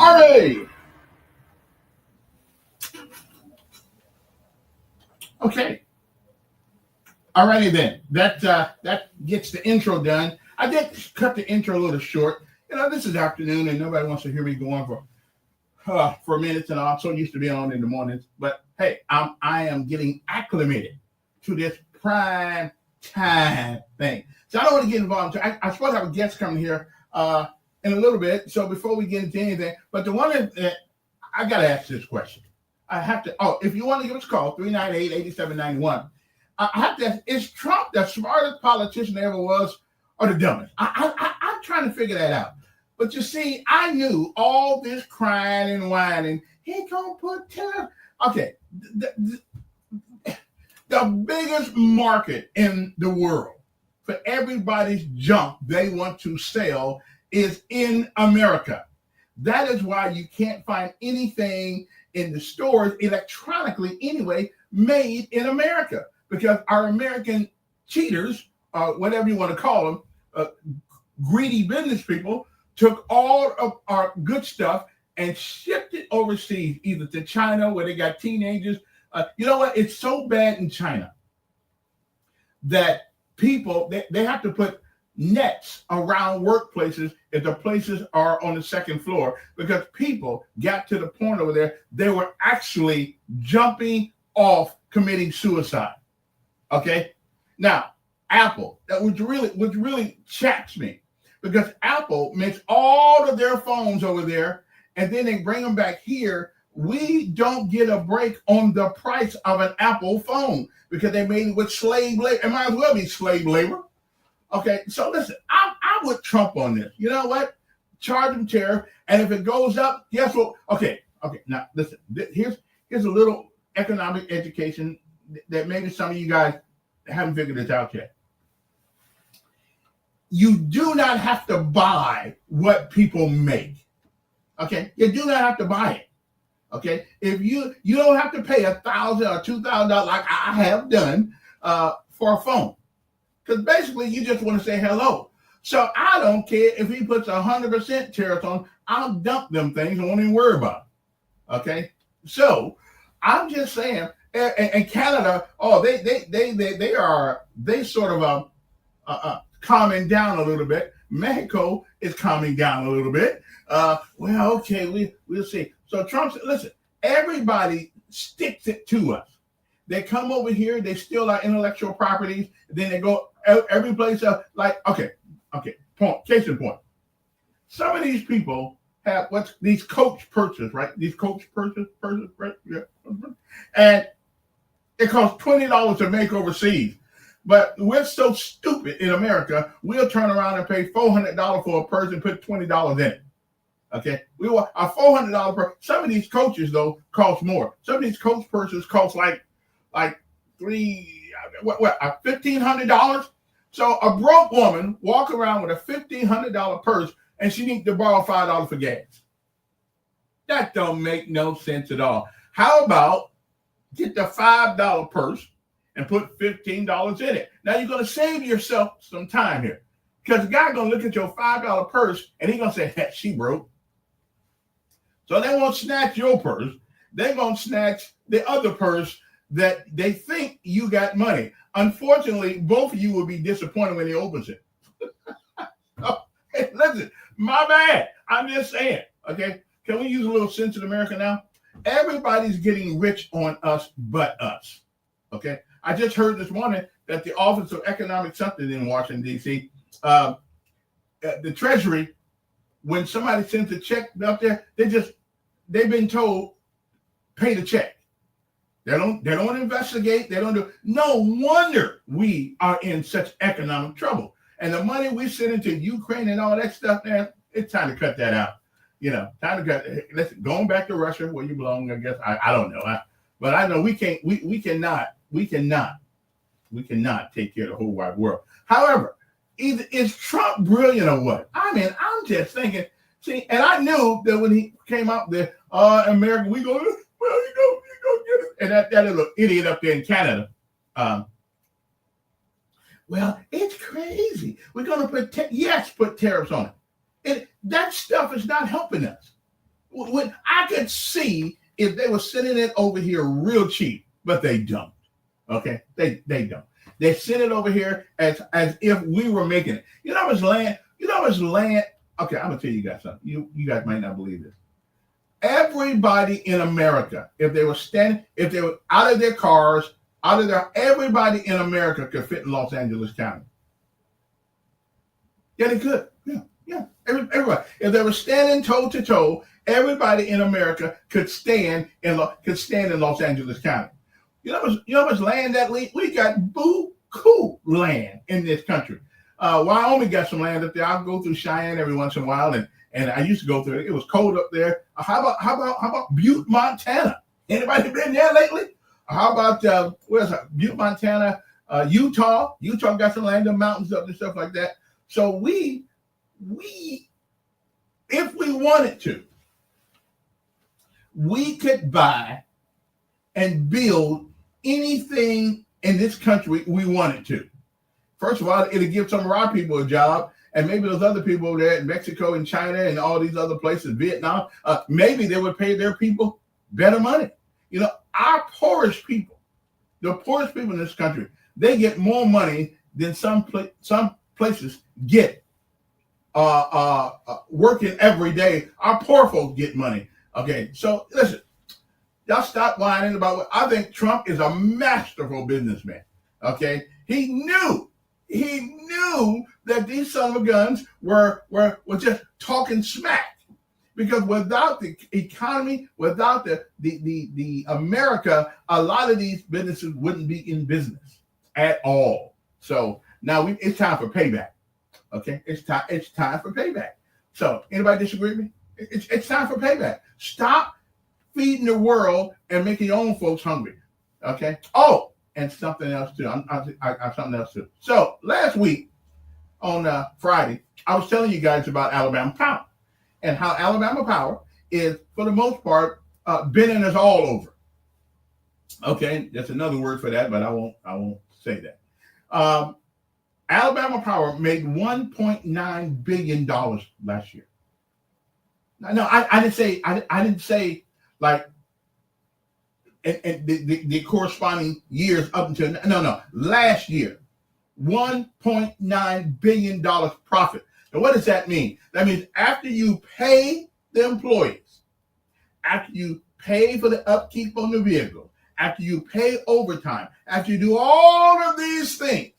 Alrighty. Okay. Alrighty then. That gets the intro done. I did cut the intro a little short. This is afternoon and nobody wants to hear me go on for minutes, and I'm so used to being on in the mornings. But hey, I am getting acclimated to this prime time thing. So I don't want to get involved. I supposed to have a guest coming here in a little bit. So before we get into anything, but the one that I got to ask this question. I have to. Oh, if you want to give us a call, 398-8791. I have to ask, is Trump the smartest politician there ever was or the dumbest? I'm trying to figure that out. But you see, I knew all this crying and whining. He gonna put tariff. Okay, the biggest market in the world for everybody's junk they want to sell is in America. That is why you can't find anything in the stores electronically anyway made in America, because our American cheaters, whatever you want to call them, greedy business people, took all of our good stuff and shipped it overseas, either to China where they got teenagers. You know what? It's so bad in China that people, they have to put nets around workplaces if the places are on the second floor, because people got to the point over there, they were actually jumping off committing suicide. Okay? Now, Apple, which really chaps me, because Apple makes all of their phones over there and then they bring them back here. We don't get a break on the price of an Apple phone because they made it with slave labor. It might as well be slave labor. Okay, so listen, I'm with Trump on this. You know what? Charge them tariff, and if it goes up, guess what? Okay. Now listen, here's a little economic education that maybe some of you guys haven't figured this out yet. You do not have to buy what people make. Okay, you do not have to buy it. Okay, if you don't have to pay $1,000 or $2,000 like I have done for a phone, because basically you just want to say hello. So I don't care if he puts 100% tariffs on. I'll dump them things. I won't even worry about it. Okay, so I'm just saying. And Canada, they sort of calming down a little bit. Mexico is calming down a little bit. Well, okay, we'll see. So Trump said, listen, everybody sticks it to us. They come over here, they steal our intellectual properties, then they go every place else. Like, okay, case in point. Some of these people have these coach purses, right? These coach purses, right? Yeah. And it costs $20 to make overseas. But we're so stupid in America, we'll turn around and pay $400 for a purse and put $20 in it. Okay, we want a $400 purse. Some of these coaches though cost more. Some of these coach purses cost like $1,500. So a broke woman walk around with a $1,500 purse and she needs to borrow $5 for gas. That don't make no sense at all. How about get the $5 purse and put $15 in it? Now you're going to save yourself some time here, because the guy going to look at your $5 purse and he's going to say, hey, she broke. So they won't snatch your purse. They're going to snatch the other purse that they think you got money. Unfortunately, both of you will be disappointed when he opens it. Oh, hey, listen, my bad. I'm just saying, okay? Can we use a little sense in America now? Everybody's getting rich on us but us, okay? I just heard this morning that the Office of Economic something in Washington, D.C., the Treasury, when somebody sends a check up there, they've been told, pay the check. They don't investigate. They don't do. No wonder we are in such economic trouble. And the money we send into Ukraine and all that stuff, man, it's time to cut that out. Time to cut. Listen, going back to Russia where you belong, I guess. I don't know. But I know we can't. We cannot take care of the whole wide world. However, either is Trump brilliant or what? I mean, I'm just thinking. See, and I knew that when he came out there, America, we go, well, you go get it. And that little idiot up there in Canada, well, it's crazy. We're going to put tariffs on it. That stuff is not helping us. When I could see if they were sending it over here real cheap, but they don't. Okay, they don't. They send it over here as if we were making it. You know how much land? You know how much land? Okay, I'm gonna tell you guys something. You guys might not believe this. Everybody in America, if they were out of their cars, everybody in America could fit in Los Angeles County. Yeah, they could. Yeah. Everybody. If they were standing toe to toe, everybody in America could stand in Los Angeles County. You know how much land that we got buku land in this country. Wyoming got some land up there. I'll go through Cheyenne every once in a while, and I used to go through it. It was cold up there. How about Butte, Montana? Anybody been there lately? How about where's that? Butte, Montana, Utah? Utah got some land in the mountains up and stuff like that. So we, if we wanted to, we could buy and build anything in this country we wanted to. First of all, it'll give some of our people a job, and maybe those other people over there in Mexico and China and all these other places, Vietnam, maybe they would pay their people better money. You know, our poorest people, the poorest people in this country, they get more money than some places get working every day. Our poor folks get money. Okay, so listen, y'all stop whining about what I think. Trump is a masterful businessman. Okay, he knew that these son of guns were just talking smack, because without the economy, without the America, a lot of these businesses wouldn't be in business at all. So now it's time for payback. Okay, it's time for payback. So anybody disagree with me? It's time for payback. Stop feeding the world and making your own folks hungry. Okay. Oh, and something else too. I something else too. So last week on Friday, I was telling you guys about Alabama Power and how Alabama Power is, for the most part, bending us all over. Okay, that's another word for that, but I won't say that. Alabama Power made $1.9 billion last year. No, I didn't say like and the corresponding years up until no last year, $1.9 billion profit. Now, what does that mean? That means after you pay the employees, after you pay for the upkeep on the vehicle, after you pay overtime, after you do all of these things,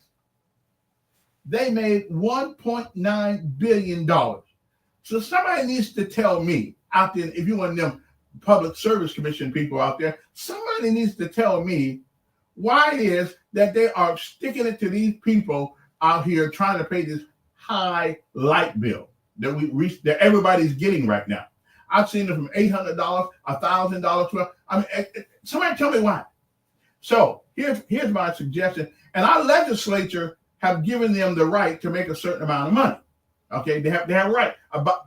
they made $1.9 billion. So somebody needs to tell me out there, if you're one of them Public Service Commission people out there, somebody needs to tell me why it is that they are sticking it to these people out here trying to pay this high light bill that everybody's getting right now. I've seen it from $800, $1,000. I mean, somebody tell me why. So here's my suggestion, and our legislature have given them the right to make a certain amount of money. Okay, they have a right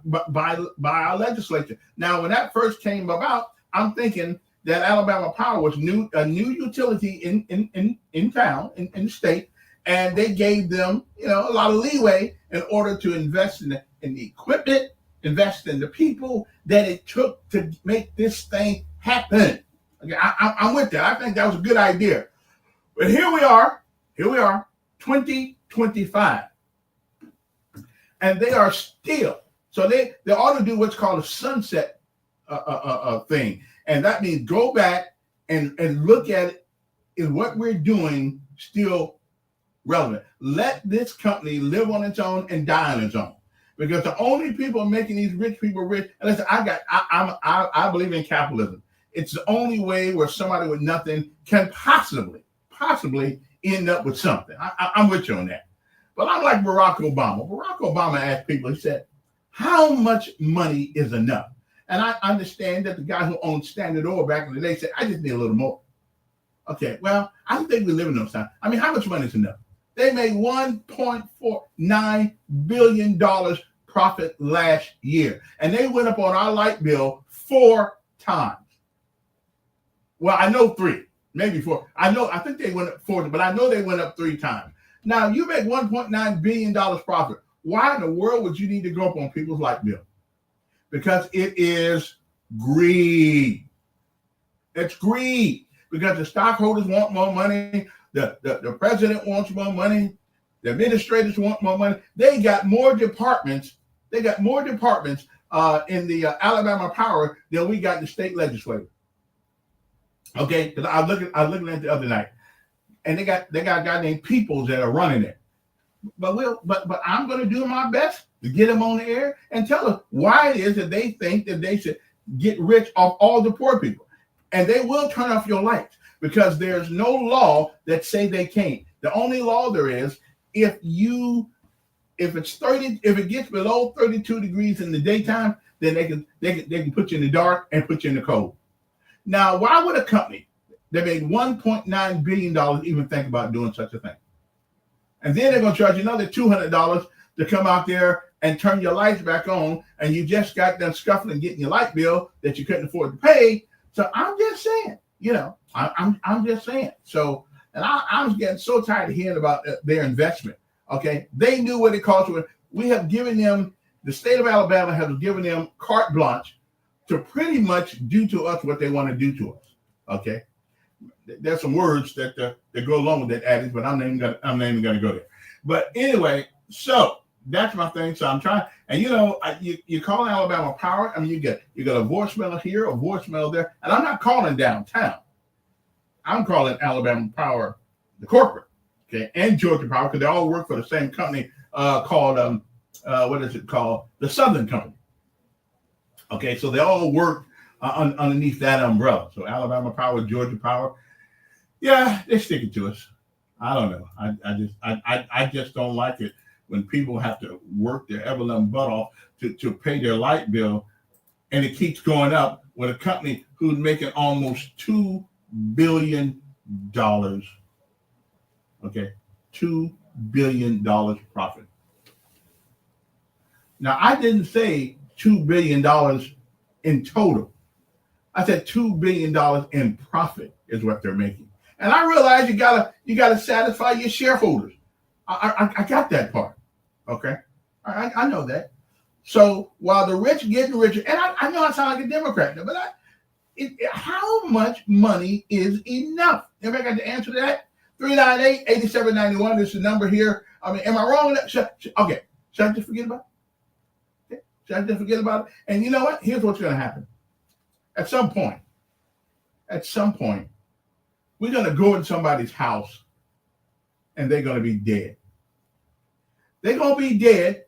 by our legislature. Now, when that first came about, I'm thinking that Alabama Power was a new utility in town, in the state, and they gave them a lot of leeway in order to invest in the equipment, invest in the people that it took to make this thing happen. Okay, I'm with that. I think that was a good idea. But here we are, 2025. And they are still, so they ought to do what's called a sunset thing. And that means go back and look at it. Is what we're doing still relevant? Let this company live on its own and die on its own. Because the only people making these rich people rich, and listen, I believe in capitalism. It's the only way where somebody with nothing can possibly end up with something. I'm with you on that. But I'm like Barack Obama. Barack Obama asked people, he said, how much money is enough? And I understand that the guy who owned Standard Oil back in the day said, I just need a little more. Okay, well, I don't think we live in those times. I mean, how much money is enough? They made $1.49 billion profit last year. And they went up on our light bill 4 times. Well, I know 3, maybe 4. I think they went up 4, but I know they went up 3 times. Now, you make $1.9 billion profit. Why in the world would you need to go up on people's light bill? Because it is Greed. It's greed because the stockholders want more money. The president wants more money. The administrators want more money. They got more departments. They got more departments in the Alabama Power than we got in the state legislature. Okay, because I was looking at it the other night, and they got a guy named Peoples that are running it. But I'm going to do my best to get them on the air and tell them why it is that they think that they should get rich off all the poor people, and they will turn off your lights because there's no law that say they can't. The only law there is if it gets below 32 degrees in the daytime, then they can put you in the dark and put you in the cold. Now, why would a company that made $1.9 billion even think about doing such a thing? And then they're going to charge you another $200 to come out there and turn your lights back on, and you just got done scuffling getting your light bill that you couldn't afford to pay. So I'm just saying, I'm just saying. So, and I was getting so tired of hearing about their investment. Okay, they knew what it cost. We have given them, the state of Alabama has given them carte blanche to pretty much do to us what they want to do to us. Okay, there's some words that go along with that adage, but I'm not even gonna go there. But anyway, so that's my thing. So I'm trying, and you call Alabama Power. I mean, you got a voicemail here, a voicemail there, and I'm not calling downtown. I'm calling Alabama Power, the corporate, okay, and Georgia Power, because they all work for the same company called what is it called? The Southern Company. Okay, so they all work underneath that umbrella. So Alabama Power, Georgia Power, yeah, they're sticking to us. I don't know. I just don't like it when people have to work their ever-loving butt off to pay their light bill, and it keeps going up with a company who's making almost $2 billion. Okay, $2 billion profit. Now, I didn't say $2 billion in total. I said $2 billion in profit is what they're making. And I realize you gotta satisfy your shareholders. I got that part. Okay, I know that. So while the rich getting richer, and I know I sound like a Democrat, but how much money is enough? Everybody got the answer to that? 398-8791 is the number here. I mean, am I wrong with that? Should I just forget about it? Should I just forget about it? And you know what? Here's what's going to happen. At some point, we're going to go in somebody's house and they're going to be dead. They're going to be dead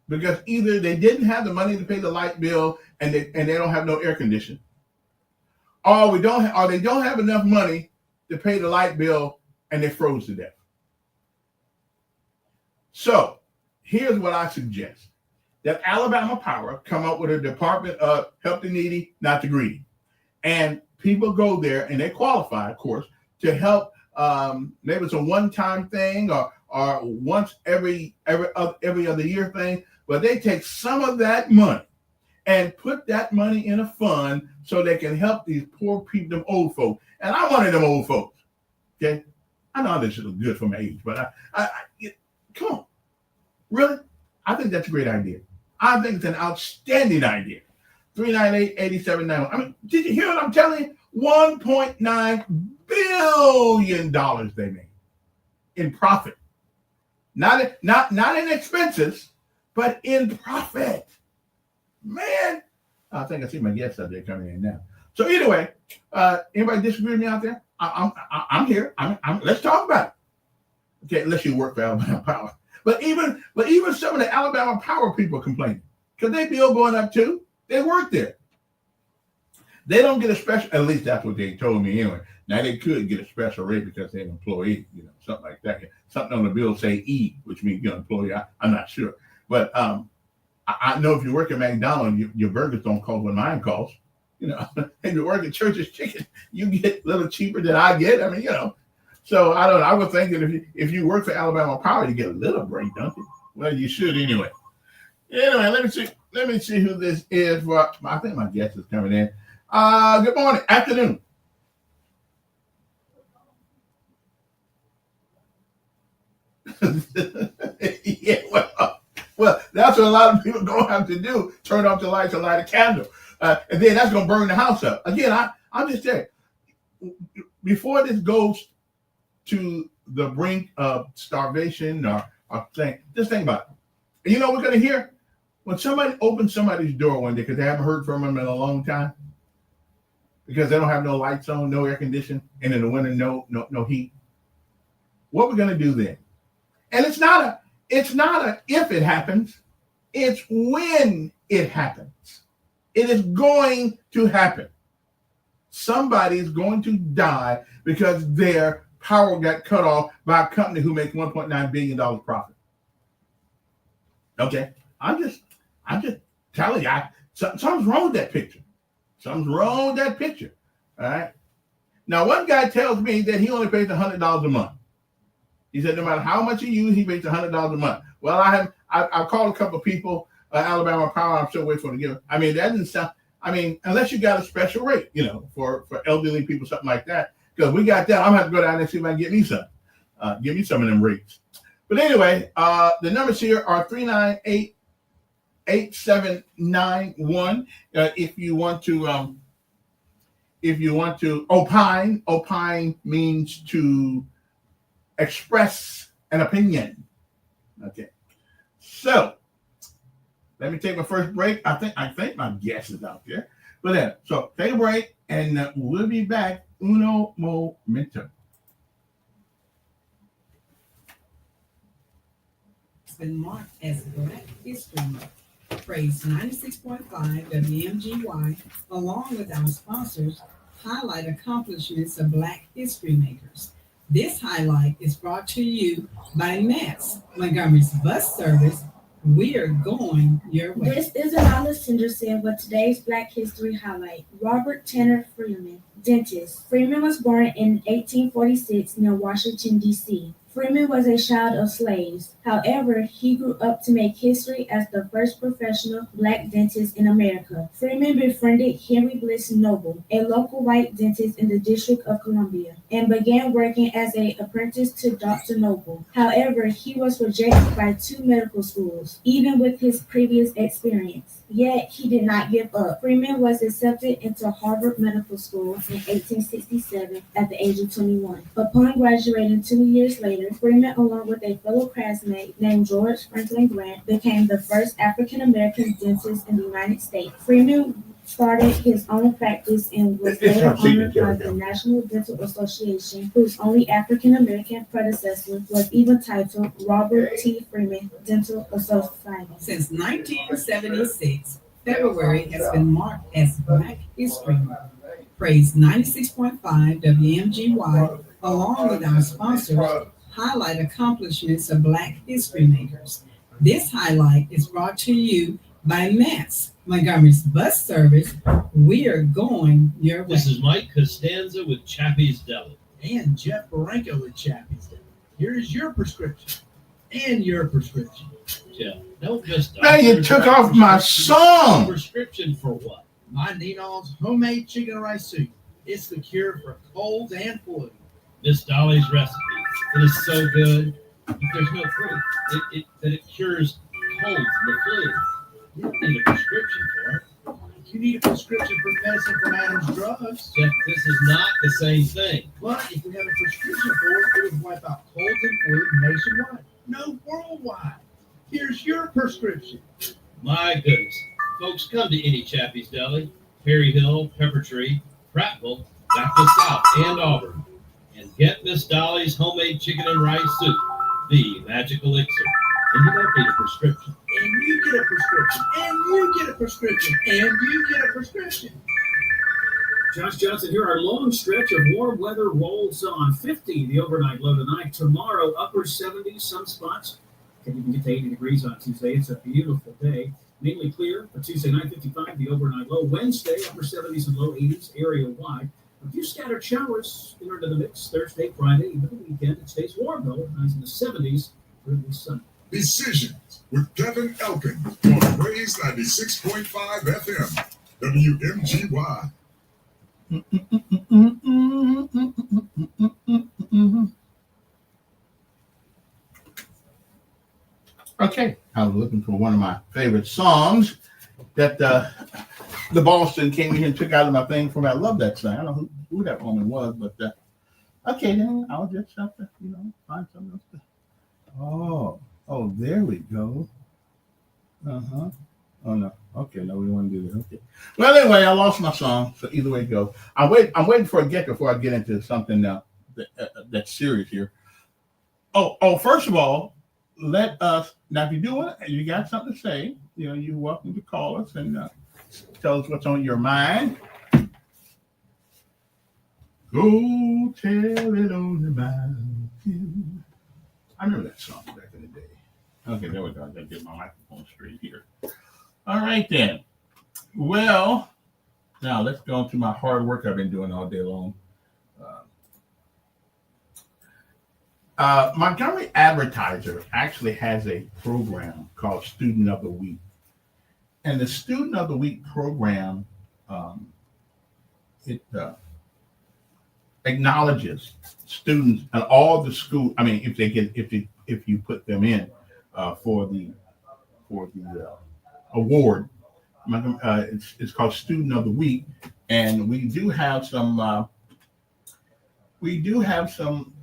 because either they didn't have the money to pay the light bill and they don't have no air conditioning, or they don't have enough money to pay the light bill and they froze to death. So here's what I suggest. That Alabama Power come up with a department of help the needy, not the greedy. And people go there and they qualify, of course, to help. Maybe it's a one-time thing or once every other year thing, but they take some of that money and put that money in a fund so they can help these poor people, them old folks. And I'm one of them old folks. Okay, I know this is good for my age, but I come on, really? I think that's a great idea. I think it's an outstanding idea. 398-8791. I mean, did you hear what I'm telling you? $1.9 billion they made in profit. Not in expenses, but in profit. Man, I think I see my guests out there coming in now. So anyway, anybody disagree with me out there? I'm here. Let's talk about it. Okay, unless you work for Alabama Power. But even some of the Alabama Power people complaining because their bill going up too. They work there. They don't get a special. At least that's what they told me anyway. Now they could get a special rate because they're an employee, something like that. Something on the bill say E, which means you're an employee. I'm not sure, but I know if you work at McDonald's, your burgers don't cost what mine costs. If you work at Church's Chicken, you get a little cheaper than I get. I mean, So I don't know. I would think that if you work for Alabama Power, you get a little break, don't you? Well, you should anyway. Anyway, let me see who this is. I think my guest is coming in. Good morning, afternoon. Yeah, well, that's what a lot of people don't have to do. Turn off the lights and light a candle. And then that's going to burn the house up. Again, I'm just saying, before this goes to the brink of starvation or thing, just think about it. You know what we're going to hear? When somebody opens somebody's door one day because they haven't heard from them in a long time, because they don't have no lights on, no air conditioning, and in the winter, no heat. What we're going to do then? And it's not a if it happens, it's when it happens. It is going to happen. Somebody is going to die because their power got cut off by a company who makes $1.9 billion profit. Okay, I'm just telling you, something's wrong with that picture. Something's wrong with that picture. All right. Now, one guy tells me that he only pays $100 a month. He said no matter how much he uses, he pays $100 a month. Well, I've called a couple of people, Alabama Power. I'm still waiting for them to give it. I mean, that doesn't sound. I mean, unless you got a special rate, for elderly people, something like that. Because we got that, I'm gonna have to go down there and see if I can get me some. Give me some of them rates. But anyway, the numbers here are 398-8791. If you want to opine means to express an opinion. Okay. So let me take my first break. I think my guest is out there. But then, so take a break and we'll be back. Uno momento. It's been marked as Black History Month. Praise 96.5 WMGY, along with our sponsors, highlight accomplishments of Black history makers. This highlight is brought to you by MATS, Montgomery's bus service. We are going your way. This is Anala Sanderson with today's Black History highlight. Robert Tanner Freeman, dentist. Freeman was born in 1846 near Washington, D.C. Freeman was a child of slaves. However, he grew up to make history as the first professional Black dentist in America. Freeman befriended Henry Bliss Noble, a local white dentist in the District of Columbia, and began working as an apprentice to Dr. Noble. However, he was rejected by 2 medical schools, even with his previous experience. Yet, he did not give up. Freeman was accepted into Harvard Medical School in 1867 at the age of 21. Upon graduating 2 years later, Freeman, along with a fellow classmate named George Franklin Grant, became the first African-American dentist in the United States. Freeman started his own practice and was later honored by the National Dental Association, whose only African-American predecessor was even titled Robert T. Freeman Dental Society. Since 1976, February has been marked as Black History Month. Praise 96.5 WMGY, along with our sponsors, highlight accomplishments of Black history makers. This highlight is brought to you by MATS, Montgomery's bus service. We are going your way. This is Mike Costanza with Chappie's Deli. And Jeff Baranko with Chappie's Deli. Here's your prescription. And your prescription. Jeff, don't just. Now you took off my song. Prescription for what? My Ninon's homemade chicken and rice soup. It's the cure for colds and flu. Miss Dolly's recipe. It is so good. There's no proof that it cures colds and the flu. You don't need a prescription for it. You need a prescription for medicine from Adam's Drugs. Jeff, this is not the same thing. But if we have a prescription for it, it would wipe out colds and flu nationwide. No, worldwide. Here's your prescription. My goodness. Folks, come to any Chappie's Deli, Perry Hill, Pepper Tree, Prattville, back to South, and Auburn. And get Miss Dolly's homemade chicken and rice soup, the magic elixir. And you don't need a prescription. And you get a prescription. And you get a prescription. And you get a prescription. Josh Johnson here. Our long stretch of warm weather rolls on. 50 the overnight low tonight. Tomorrow, upper 70s, some spots. Can even get to 80 degrees on Tuesday. It's a beautiful day. Mainly clear for Tuesday night, 55 the overnight low. Wednesday, upper 70s and low 80s area-wide. A few scattered showers enter into the mix Thursday, Friday, even the weekend. It stays warm, though. Highs in the 70s through the sun. Decisions with Kevin Elkins on Raise 96.5 FM, WMGY. Okay, I was looking for one of my favorite songs that the Boston came in here and took out of my thing from. I love that song. I don't know who that woman was, but okay, then I'll just have to, find something else. Oh, there we go. Oh no. Okay, no, we want to do that. Okay. Well, anyway, I lost my song, so either way it goes. I'm waiting for a get before I get into something now that's serious here. Oh, first of all, let us now. If you got something to say, you're welcome to call us and tell us what's on your mind. Go tell it on the mountain. I remember that song back in the day. Okay, there we go. I gotta get my microphone straight here. All right then. Well, now let's go into my hard work I've been doing all day long. Montgomery Advertiser actually has a program called Student of the Week. And the Student of the Week program, it acknowledges students at all the school. I mean, if you put them in for the award, it's called Student of the Week, and we do have some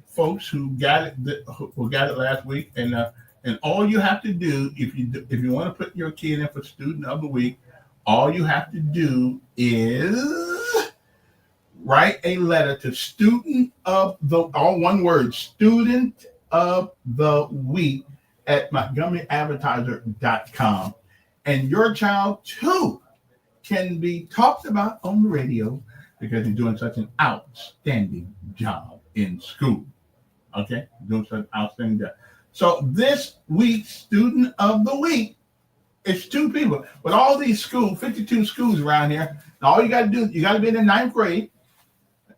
folks who got it last week, and all you have to do if you want to put your kid in for Student of the Week, all you have to do is write a letter to Student of the Week at MontgomeryAdvertiser.com, and your child too can be talked about on the radio because you're doing such an outstanding job in school. Okay, doing such an outstanding job. So this week's Student of the Week is two people. But all these schools, 52 schools around here, all you got to do, you got to be in the 9th grade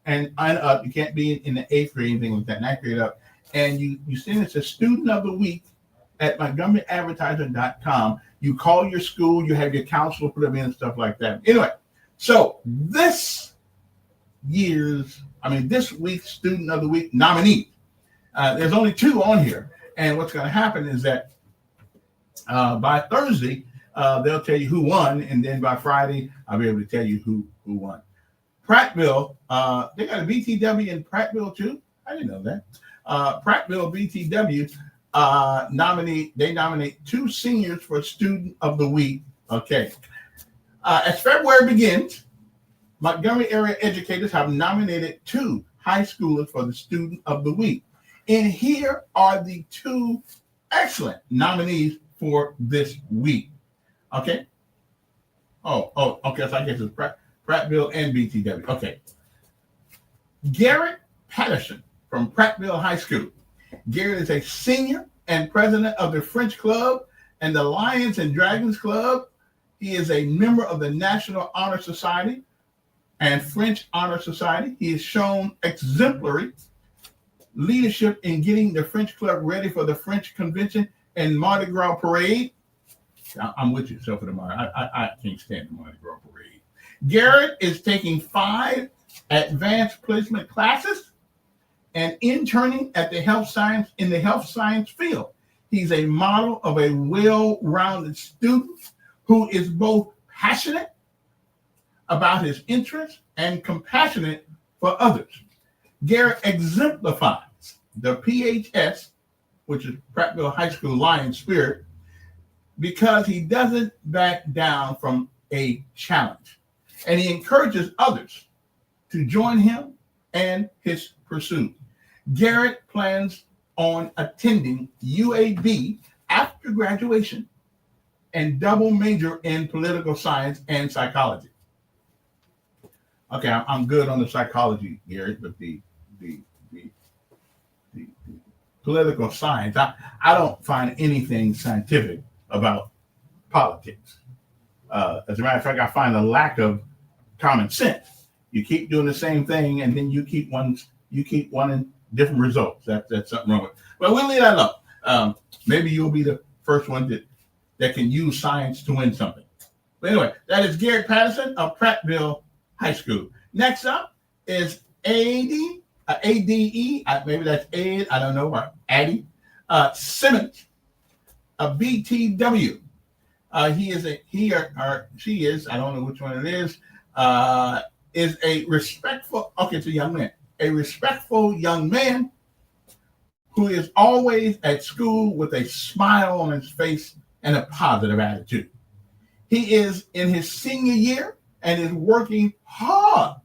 and up. You can't be in the 8th grade, anything like that, 9th grade up. And you send it to Student of the Week at MontgomeryAdvertiser.com. You call your school, you have your counselor put them in and stuff like that. Anyway, so this week's Student of the Week nominee, there's only 2 on here. And what's going to happen is that by Thursday, they'll tell you who won. And then by Friday, I'll be able to tell you who won. Prattville, they got a BTW in Prattville too. I didn't know that. Prattville BTW nominate 2 seniors for Student of the Week. Okay. As February begins, Montgomery area educators have nominated 2 high schoolers for the Student of the Week. And here are the 2 excellent nominees for this week. Okay. Okay. So I guess it's Prattville and BTW. Okay. Garrett Patterson from Prattville High School. Garrett is a senior and president of the French Club and the Lions and Dragons Club. He is a member of the National Honor Society and French Honor Society. He has shown exemplary leadership in getting the French Club ready for the French Convention and Mardi Gras Parade. I'm with you, for tomorrow. I can't stand the Mardi Gras Parade. Garrett is taking 5 advanced placement classes and interning at the health science field. He's a model of a well-rounded student who is both passionate about his interests and compassionate for others. Garrett exemplifies the PHS, which is Prattville High School Lion spirit, because he doesn't back down from a challenge. And he encourages others to join him and his pursuit. Garrett plans on attending UAB after graduation and double major in political science and psychology. Okay, I'm good on the psychology, Garrett, but the political science, I don't find anything scientific about politics. As a matter of fact, I find a lack of common sense. You keep doing the same thing, and then you keep wanting different results. That's something wrong with it. But we'll leave that alone. Maybe you'll be the first one that can use science to win something. But anyway, that is Garrett Patterson of Prattville High School. Next up is ADE, maybe that's Ed, I don't know, or Addie Simmons of BTW. He is a he or she is, I don't know which one it is a respectful, okay, it's a young man, a respectful young man who is always at school with a smile on his face and a positive attitude. He is in his senior year and is working hard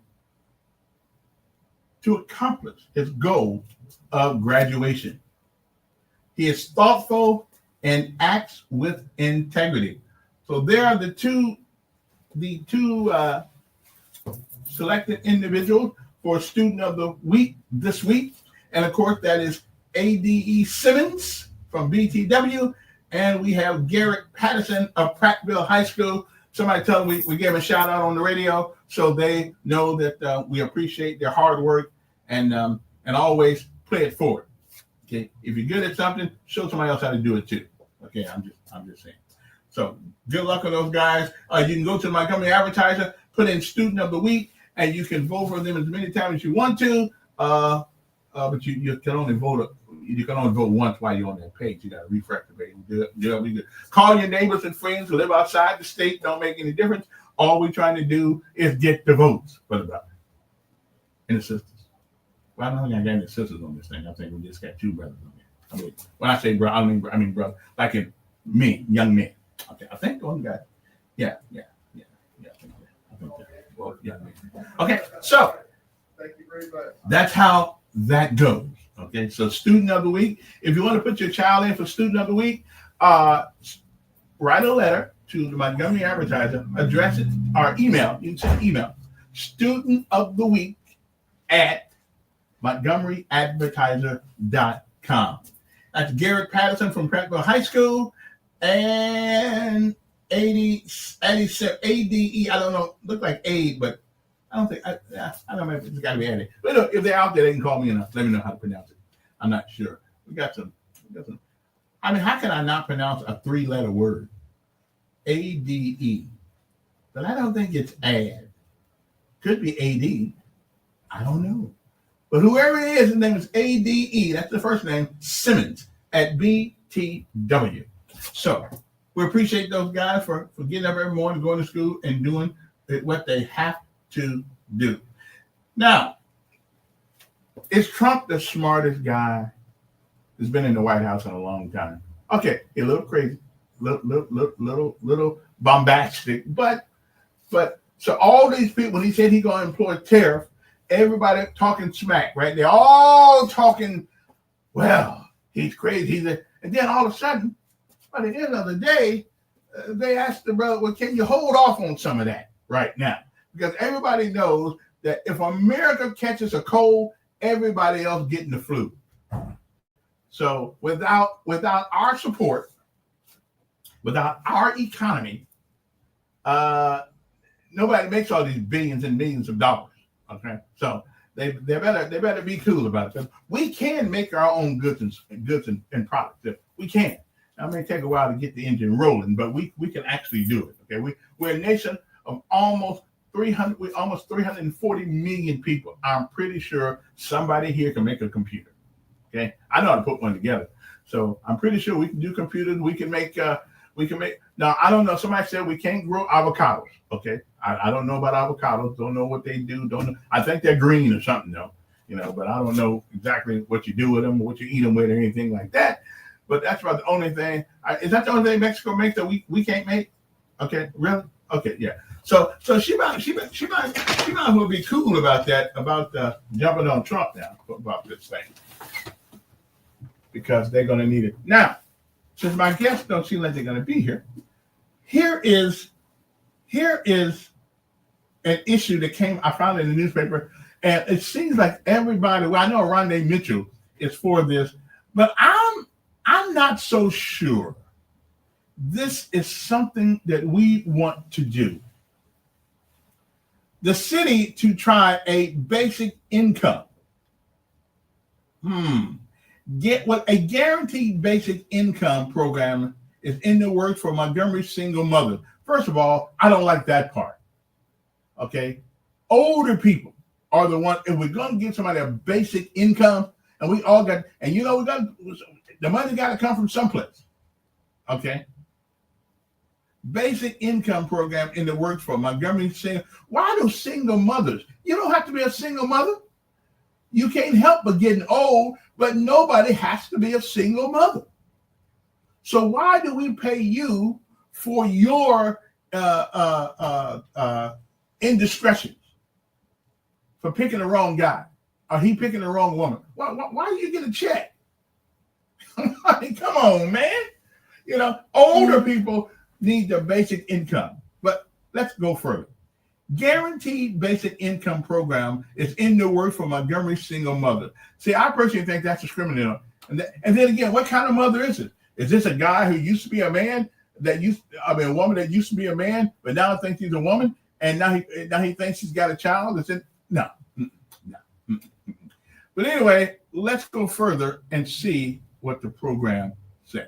to accomplish his goal of graduation. He is thoughtful and acts with integrity. So there are the two selected individuals for Student of the Week this week. And of course, that is ADE Simmons from BTW. And we have Garrett Patterson of Prattville High School. Somebody tell them we gave them a shout out on the radio so they know that we appreciate their hard work and always play it forward. Okay, if you're good at something, show somebody else how to do it too. Okay, I'm just saying. So good luck on those guys. You can go to the Montgomery Advertiser, put in Student of the Week, and you can vote for them as many times as you want to. But you can only vote. You can only vote once while you're on that page. You got to refresh the page. Do it. Call your neighbors and friends who live outside the state. Don't make any difference. All we're trying to do is get the votes for the brother and the sisters. Well, I don't think I got any sisters on this thing. I think we just got two brothers on here. I mean, when I say brother, I mean brother, like in men, young men. Okay, I think one guy. Yeah. I think that. Well, young men. Okay, so Thank you very much. that's how that goes. Okay, so Student of the Week. If you want to put your child in for Student of the Week, write a letter to the Montgomery Advertiser, address it, or email. You can send email. Student of the Week at MontgomeryAdvertiser.com. That's Garrett Patterson from Prattville High School and ADE. I don't know, look like ADE, but I don't think, I don't know if it's got to be ADE. But look, if they're out there, they can call me and let me know how to pronounce it. I'm not sure. We got some. I mean, how can I not pronounce a 3-letter word? ADE. But I don't think it's ad. Could be AD. I don't know. But whoever it is, his name is ADE. That's the first name, Simmons at BTW. So we appreciate those guys for getting up every morning, going to school, and doing what they have to do. Now, is Trump the smartest guy who's been in the White House in a long time? Okay, a little crazy, little bombastic, but so all these people, when he said he's going to employ tariff, everybody talking smack, right? They're all talking, well, he's crazy. And then all of a sudden, by the end of the day, they asked the brother, well, can you hold off on some of that right now? Because everybody knows that if America catches a cold, everybody else getting the flu. So without our support, without our economy, nobody makes all these billions and millions of dollars. Okay, so they better be cool about it. We can make our own goods and products. We can. Now, it may take a while to get the engine rolling, but we can actually do it. Okay, we're a nation of almost 340 million people. I'm pretty sure somebody here can make a computer. Okay, I know how to put one together, so I'm pretty sure we can do computers. We can make. Now, I don't know. Somebody said we can't grow avocados. Okay, I don't know about avocados. Don't know what they do. Don't know. I think they're green or something though. But I don't know exactly what you do with them or what you eat them with or anything like that. But that's about the only thing. Is that the only thing Mexico makes that we can't make? Okay, really? Okay, yeah. So she might as well be cool about that, about jumping on Trump now about this thing, because they're going to need it. Now, since my guests don't seem like they're going to be here, here is an issue that I found in the newspaper, and it seems like everybody. Well, I know Rondé Mitchell is for this, but I'm not so sure. This is something that we want to do. The city to try a basic income. Get what a guaranteed basic income program is in the works for Montgomery single mothers. First of all, I don't like that part. Okay, older people are the one. If we're going to give somebody a basic income, and we all got, and the money got to come from someplace. Okay, basic income program in the works for Montgomery single. Why do single mothers? You don't have to be a single mother. You can't help but getting old, but nobody has to be a single mother. So why do we pay you for your indiscretions, for picking the wrong guy, or he picking the wrong woman? Why do you get a check? I mean, come on, man. You know, older people need the basic income. But let's go further. Guaranteed basic income program is in the works for Montgomery single mother. See, I personally think that's discriminating. And then again, what kind of mother is it? Is this a guy who used to be a man a woman that used to be a man, but now thinks he's a woman, and now he thinks he's got a child? No. But anyway, let's go further and see what the program says.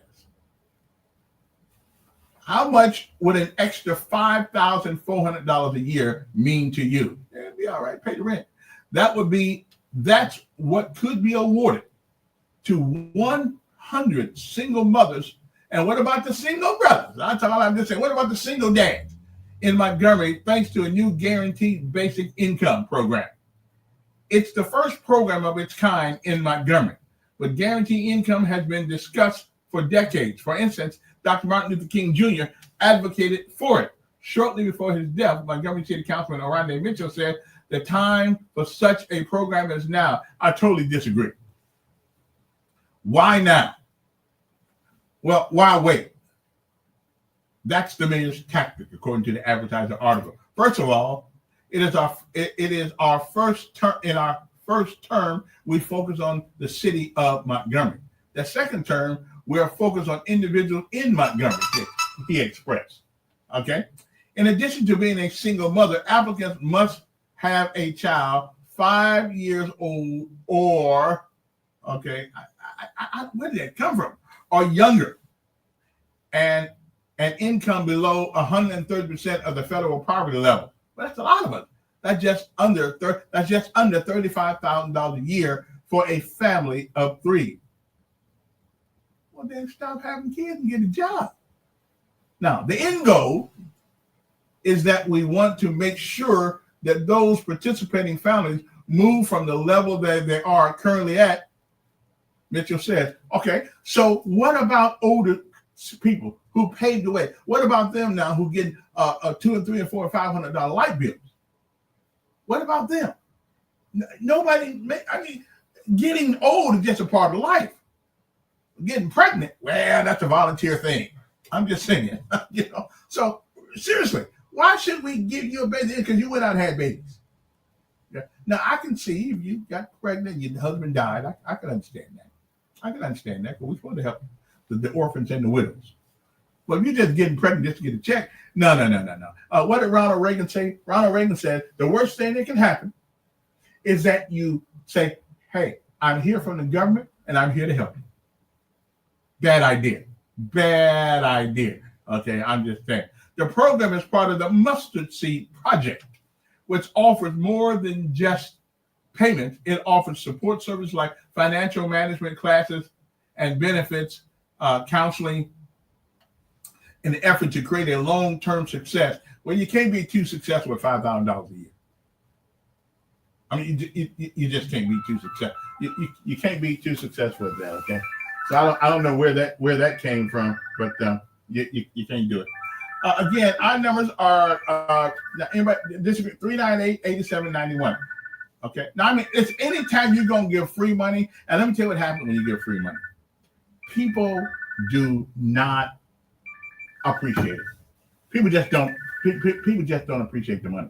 How much would an extra $5,400 a year mean to you? It'd be all right, pay the rent. That's what could be awarded to 100 single mothers. And what about the single brothers? I'm just saying, what about the single dads in Montgomery, thanks to a new guaranteed basic income program? It's the first program of its kind in Montgomery, but guaranteed income has been discussed for decades. For instance, Dr. Martin Luther King Jr. advocated for it. Shortly before his death, Montgomery City Councilman Oronde Mitchell said, "The time for such a program is now." I totally disagree. Why now? Well, why wait? That's the mayor's tactic, according to the Advertiser article. First of all, it is our first term. In our first term, we focus on the city of Montgomery. The second term, we are focused on individuals in Montgomery, he expressed. Okay. In addition to being a single mother, applicants must have a child 5 years old or, okay, where did that come from? Or younger, and an income below 130% of the federal poverty level. Well, that's a lot of it. That's just under $35,000 a year for a family of 3. Well, then stop having kids and get a job. Now, the end goal is that we want to make sure that those participating families move from the level that they are currently at. Mitchell says, okay, so what about older people who paved the way? What about them now who get $200 and $300 and $400 and $500 light bills? What about them? Getting old is just a part of life. Getting pregnant, well, that's a volunteer thing. I'm just saying, So seriously, why should we give you a baby? Because you went out and had babies. Yeah. Now I can see if you got pregnant, your husband died. I can understand that. But we're supposed to help the orphans and the widows. But if you're just getting pregnant just to get a check, no. What did Ronald Reagan say? Ronald Reagan said the worst thing that can happen is that you say, "Hey, I'm here from the government and I'm here to help you." Bad idea. Okay, I'm just saying. The program is part of the Mustard Seed Project, which offers more than just payments. It offers support services like financial management classes and benefits, counseling, in the effort to create a long-term success. Well, you can't be too successful with $5,000 a year. I mean, you just can't be too successful. You can't be too successful with that. Okay, so I don't know where that came from, but you can't do it. Again, our numbers are District 398-8791. Okay. Now, I mean, it's anytime you're gonna give free money, and let me tell you what happens when you give free money. People do not appreciate it. People just don't appreciate the money.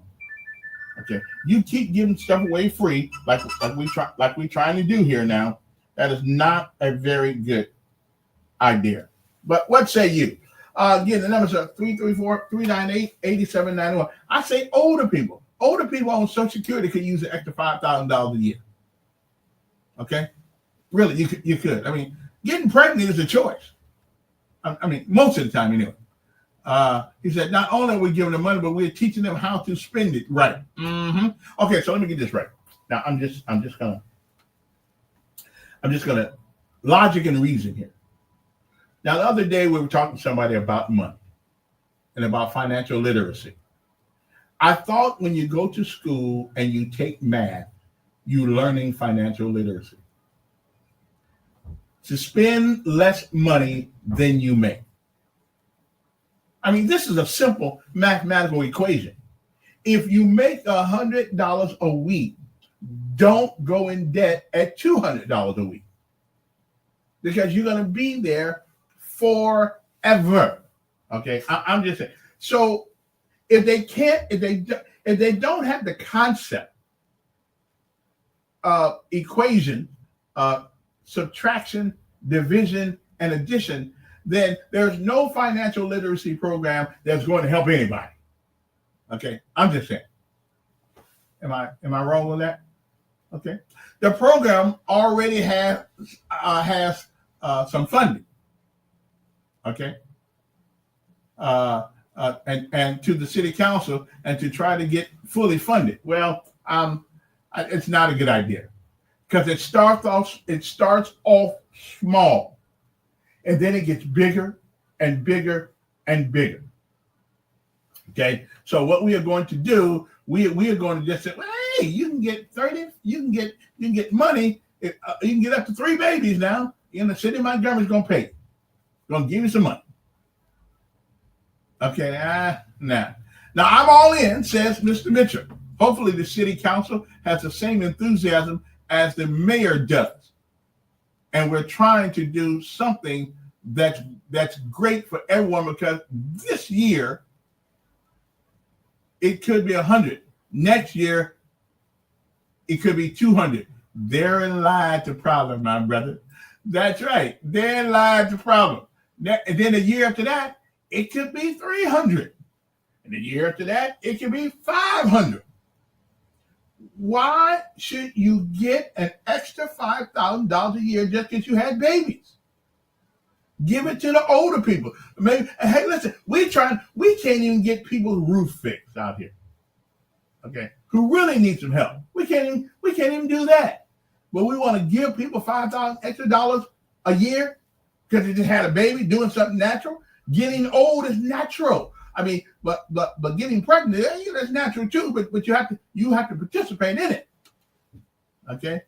Okay. You keep giving stuff away free, like we trying to do here now. That is not a very good idea. But what say you? Again, the numbers are 334-398-8791. I say older people. Older people on Social Security could use an extra $5,000 a year. Okay? Really, you could. I mean, getting pregnant is a choice. I mean, most of the time anyway. He said, not only are we giving them money, but we're teaching them how to spend it right. Mm-hmm. Okay, so let me get this right. Now, I'm just gonna logic and reason here. Now, the other day we were talking to somebody about money. and about financial literacy. I thought when you go to school and you take math, you're learning financial literacy. To spend less money than you make. I mean, this is a simple mathematical equation. If you make $100 a week, don't go in debt at $200 a week, because you're going to be there forever. Okay, I'm just saying. So if they don't have the concept of equation, subtraction, division, and addition, then there's no financial literacy program that's going to help anybody. Okay, I'm just saying. Am I wrong with that? Okay, the program already has some funding. Okay, and to the city council, and to try to get fully funded. Well, it's not a good idea, because it starts off small, and then it gets bigger and bigger and bigger. Okay, so what we are going to do, we are going to just say, well, hey, you can get 30, you can get money, you can get up to 3 babies now. In the city of Montgomery's going to pay you. Going to give you some money. Okay, now I'm all in, says Mr. Mitchell. Hopefully the city council has the same enthusiasm as the mayor does. And we're trying to do something that's great for everyone, because this year it could be 100. Next year it could be 200. Therein lies the problem, my brother. That's right. Therein lies the problem. And then a year after that, it could be 300. And the year after that, it could be 500. Why should you get an extra $5,000 a year just because you had babies? Give it to the older people. Maybe, hey, listen, we can't even get people's roof fixed out here. Okay, who really need some help. We can't even do that. But we want to give people $5,000 extra dollars a year because they just had a baby, doing something natural. Getting old is natural. I mean, but getting pregnant, that's natural too. But you have to participate in it. Okay.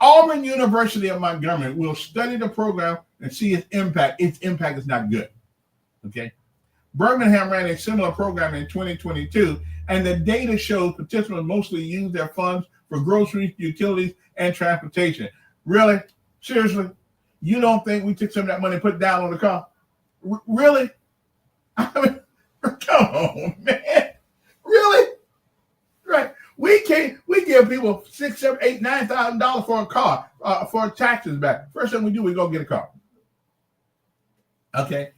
Auburn University of Montgomery will study the program and see its impact. Its impact is not good. Okay. Birmingham ran a similar program in 2022, and the data shows participants mostly use their funds for groceries, utilities, and transportation. Really? Seriously? You don't think we took some of that money and put it down on the car? Really? I mean, come on, man. Really? Right. We give people $6,000, $7,000, $8,000, $9,000 for a car, for taxes back. First thing we do, we go get a car. Okay.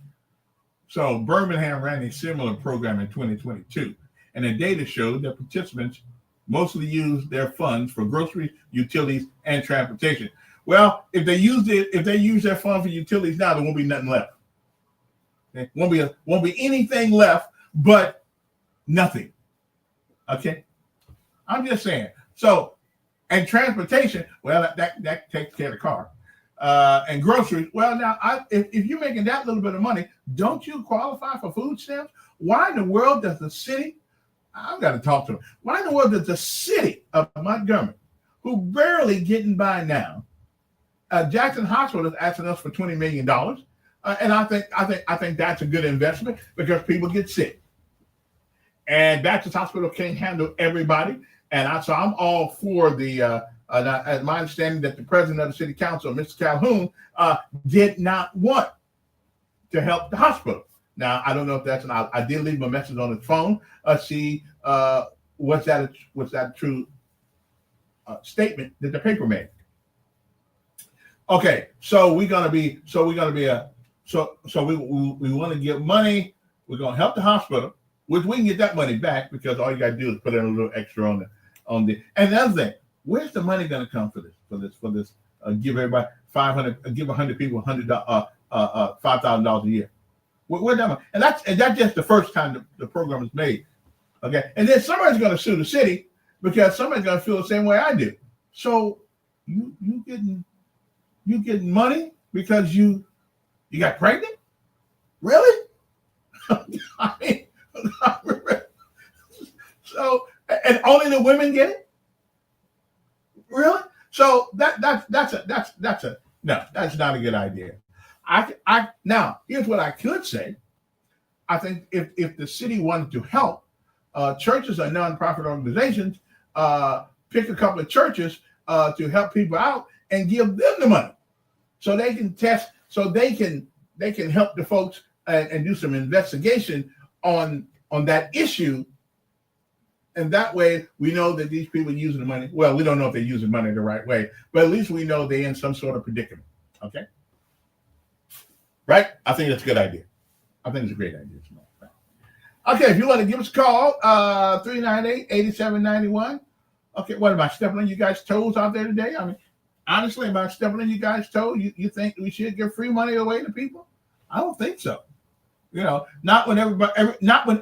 So Birmingham ran a similar program in 2022, and the data showed that participants mostly use their funds for groceries, utilities, and transportation. Well, if they use their fund for utilities now, there won't be nothing left. Okay? Won't be anything left but nothing. Okay, I'm just saying. So, and transportation, well, that takes care of the car. And groceries, well, now if you're making that little bit of money, don't you qualify for food stamps? Why in the world does the city? I've got to talk to them. Why in the world does the city of Montgomery, who barely getting by now, Jackson Hospital is asking us for $20 million, and I think that's a good investment because people get sick, and Baptist Hospital can't handle everybody, and so I'm all for the. As my understanding that the president of the city council, Mr. Calhoun, did not want to help the hospital. Now I don't know if that's I did leave a message on his phone. See, was that a true statement that the paper made? Okay, so we want to give money. We're going to help the hospital, which we can get that money back because all you got to do is put in a little extra on the. And the other thing, where's the money going to come for this? Give everybody 500. Give 100 people $5,000 a year. Where's that money? And that's just the first time the program is made. Okay, and then somebody's going to sue the city because somebody's going to feel the same way I do. So you getting money because you got pregnant? Really? I mean, So, and only the women get it? Really? So that's not a good idea. Now here's what I could say. I think if the city wanted to help, churches are nonprofit organizations, pick a couple of churches to help people out and give them the money so they can test, so they can help the folks and do some investigation on that issue. And that way we know that these people are using the money. Well, we don't know if they're using money the right way, but at least we know they're in some sort of predicament. Okay. Right? I think that's a good idea. I think it's a great idea. Okay, if you want to give us a call, 398-8791. Okay, what am I stepping on you guys' toes out there today? I mean, honestly, am I stepping on you guys' toes? You think we should give free money away to people? I don't think so. You know, not when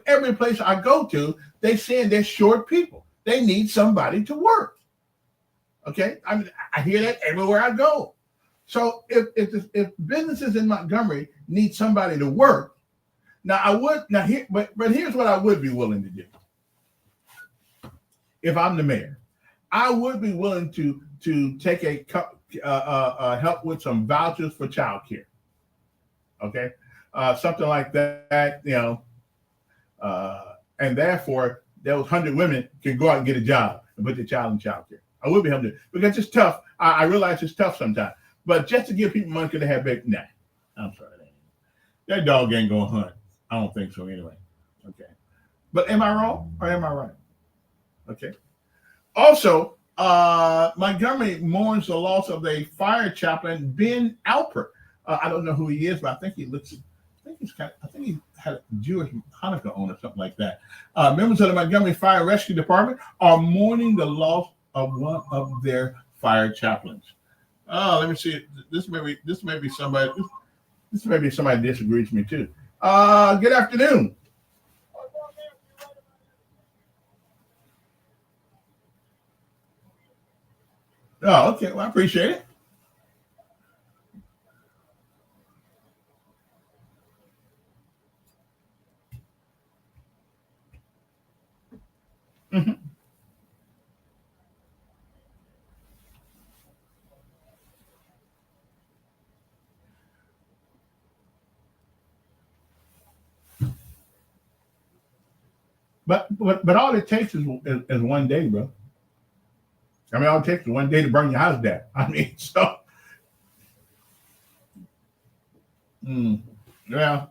every place I go to, they saying they're short people. They need somebody to work. Okay, I mean, I hear that everywhere I go. So if businesses in Montgomery need somebody to work, but here's what I would be willing to do. If I'm the mayor, I would be willing to take help with some vouchers for childcare. Okay, something like that, you know, and therefore those 100 women can go out and get a job and put their child in childcare. I would be helping because it's tough. I realize it's tough sometimes, but just to give people money because they have baby, nah, I'm sorry, that dog ain't gonna hunt. I don't think so anyway. Okay, but am I wrong or am I right? Okay. Also, Montgomery mourns the loss of a fire chaplain, Ben Alpert. I don't know who he is, but I think he had a Jewish Hanukkah on or something like that. Members of the Montgomery Fire Rescue Department are mourning the loss of one of their fire chaplains. Let me see. This may be somebody disagrees with me too. Good afternoon. Oh, okay. Well, I appreciate it. Mm-hmm. But all it takes is one day, bro. I mean, all it takes is one day to burn your house down. I mean, so yeah.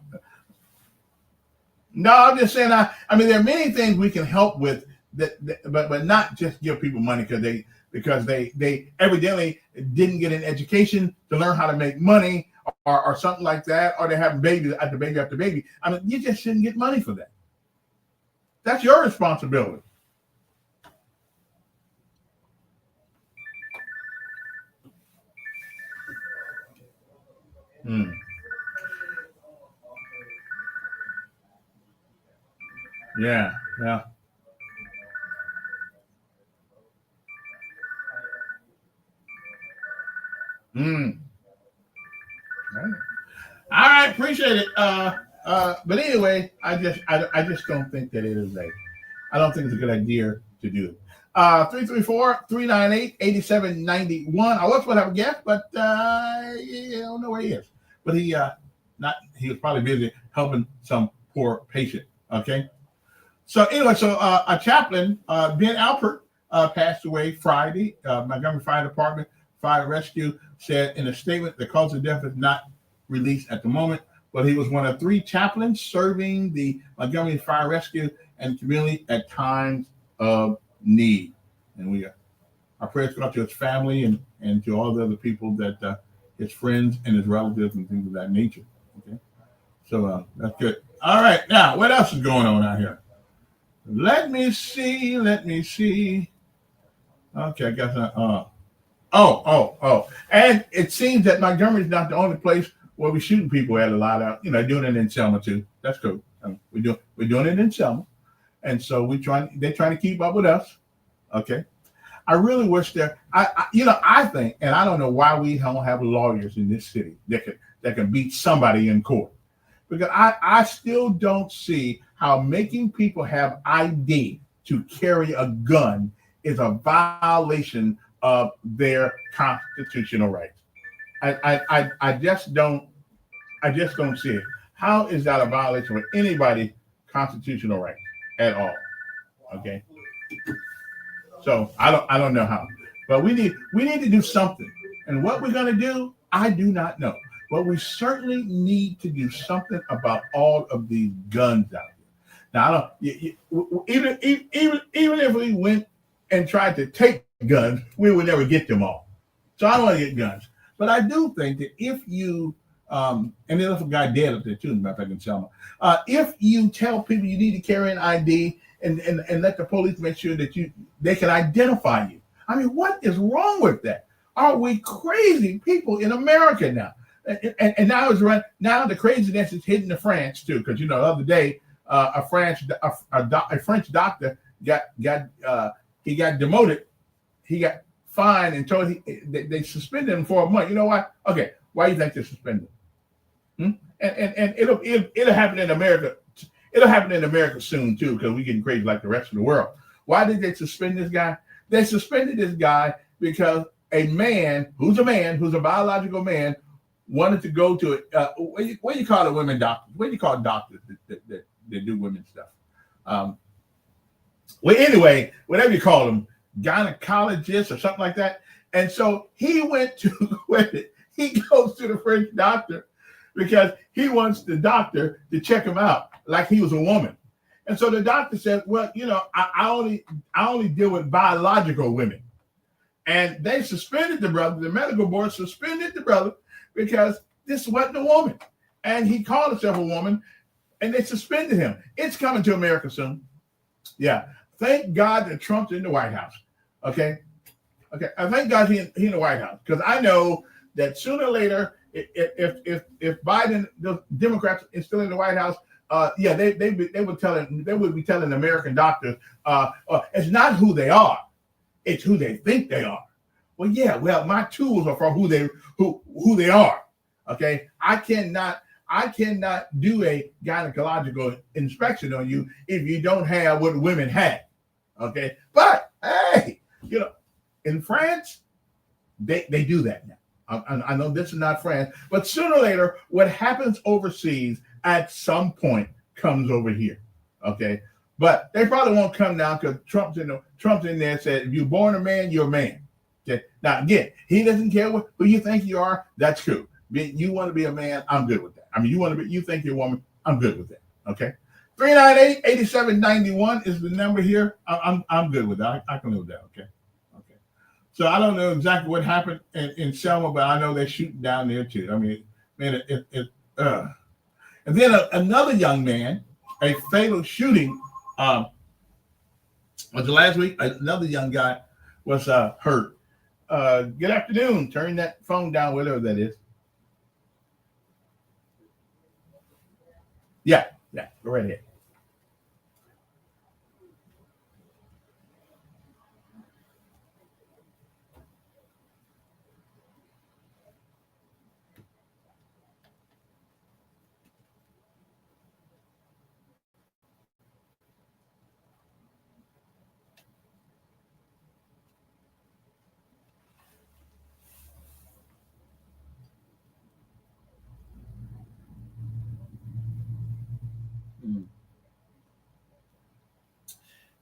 No, I'm just saying. I mean, there are many things we can help with but not just give people money because they evidently didn't get an education to learn how to make money or something like that, or they have baby after baby after baby. I mean, you just shouldn't get money for that. That's your responsibility. Yeah. All right, appreciate it. But anyway, I just don't think that I don't think it's a good idea to do it. 334-398-8791. I was going to have a guest, but I don't know where he is. But he was probably busy helping some poor patient. Okay. So anyway, a chaplain, Ben Alpert, passed away Friday. Montgomery Fire Department Fire Rescue said in a statement the cause of death is not released at the moment, but he was one of 3 chaplains serving the Montgomery Fire Rescue and community at times of need. And our prayers go out to his family and to all the other people that his friends and his relatives and things of that nature. Okay, so that's good. All right, now what else is going on out here? Let me see. Okay, I guess and it seems that Montgomery is not the only place where we're shooting people at a lot out. Doing it in Selma too. That's cool. We're doing it in Selma, and so they're trying to keep up with us. Okay, I really wish I think, and I don't know why we don't have lawyers in this city that can beat somebody in court, because I still don't see how making people have ID to carry a gun is a violation of their constitutional rights. I just don't see it. How is that a violation of anybody's constitutional rights at all? Okay. So I don't know how. But we need to do something. And what we're gonna do, I do not know. But we certainly need to do something about all of these guns out there. Now, I don't even if we went and tried to take guns, we would never get them all. So I don't want to get guns. But I do think that if you and there's a guy dead up there too, in fact, in Selma. If you tell people you need to carry an ID and let the police make sure that they can identify you. I mean, what is wrong with that? Are we crazy people in America now? And now the craziness is hitting the France too, because the other day a French doctor got demoted. He got fined and told they suspended him for a month. You know why? Okay, why do you think they suspended him? And it'll happen in America. It'll happen in America soon too, because we're getting crazy like the rest of the world. Why did they suspend this guy? They suspended this guy because a man who's a biological man wanted to go to what do you call it, women doctors? What do you call doctors that do women's stuff? Well, anyway, whatever you call them, gynecologists or something like that. And so he went to he goes to the French doctor because he wants the doctor to check him out like he was a woman. And so the doctor said, well, I only deal with biological women. And they suspended the brother. The medical board suspended the brother because this wasn't a woman. And he called himself a woman, and they suspended him. It's coming to America soon. Yeah. Thank God that Trump's in the White House. Okay. I thank God he in the White House, because I know that sooner or later, if Biden, the Democrats, is still in the White House, they would be telling American doctors, it's not who they are, it's who they think they are. Well, my tools are for who they are. Okay, I cannot do a gynecological inspection on you if you don't have what women have. Okay, but hey, in France, they do that now. I know this is not France, but sooner or later, what happens overseas at some point comes over here. Okay, but they probably won't come now because Trump's in there and said, if you're born a man, you're a man. Okay, now again, he doesn't care who you think you are. That's true. You want to be a man, I'm good with that. I mean, you think you're a woman, I'm good with that. Okay, 398-8791 is the number here. I'm good with that. I can live with that. Okay. So I don't know exactly what happened in Selma, but I know they're shooting down there too. I mean, man, and then another young man, a fatal shooting was the last week. Another young guy was hurt. Good afternoon. Turn that phone down, whatever that is. Yeah, go right ahead.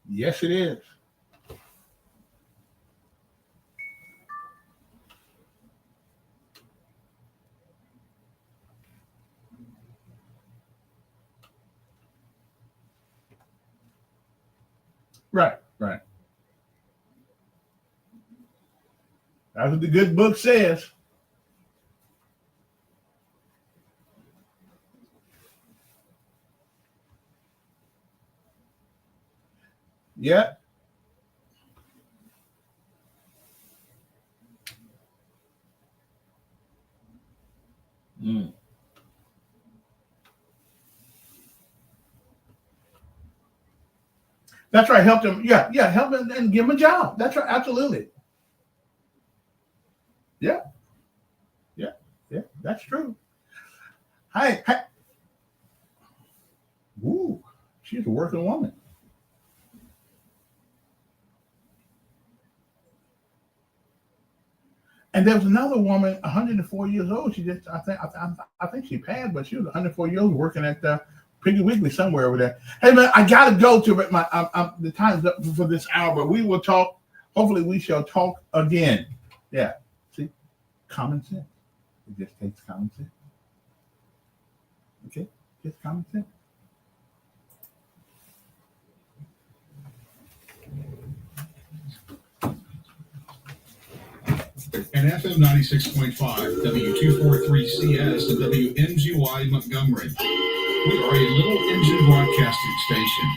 Yes, it is. Right. That's what the good book says. Yeah. That's right. Help them. Yeah. Help them and give them a job. That's right. Absolutely. Yeah. That's true. Hey. Ooh, She's a working woman. And there was another woman, 104 years old. She just, I think she passed, but she was 104 years old working at Piggly Wiggly somewhere over there. Hey man, I gotta go to it. The time's up for this hour, but we will talk. Hopefully, we shall talk again. Yeah, see, common sense. It just takes common sense. Okay, just common sense. And FM 96.5, W243CS, and WMGY Montgomery. We are a little engine broadcasting station.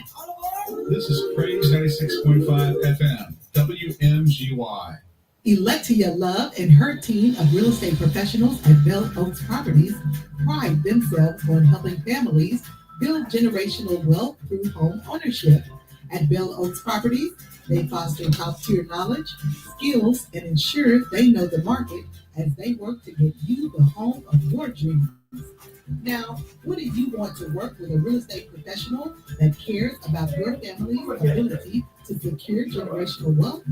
This is Praise 96.5 FM, WMGY. Electia Love and her team of real estate professionals at Bell Oaks Properties pride themselves on helping families build generational wealth through home ownership. At Bell Oaks Properties, they foster top-tier knowledge, skills, and ensure they know the market as they work to get you the home of your dreams. Now, wouldn't you want to work with a real estate professional that cares about your family's ability to secure generational wealth?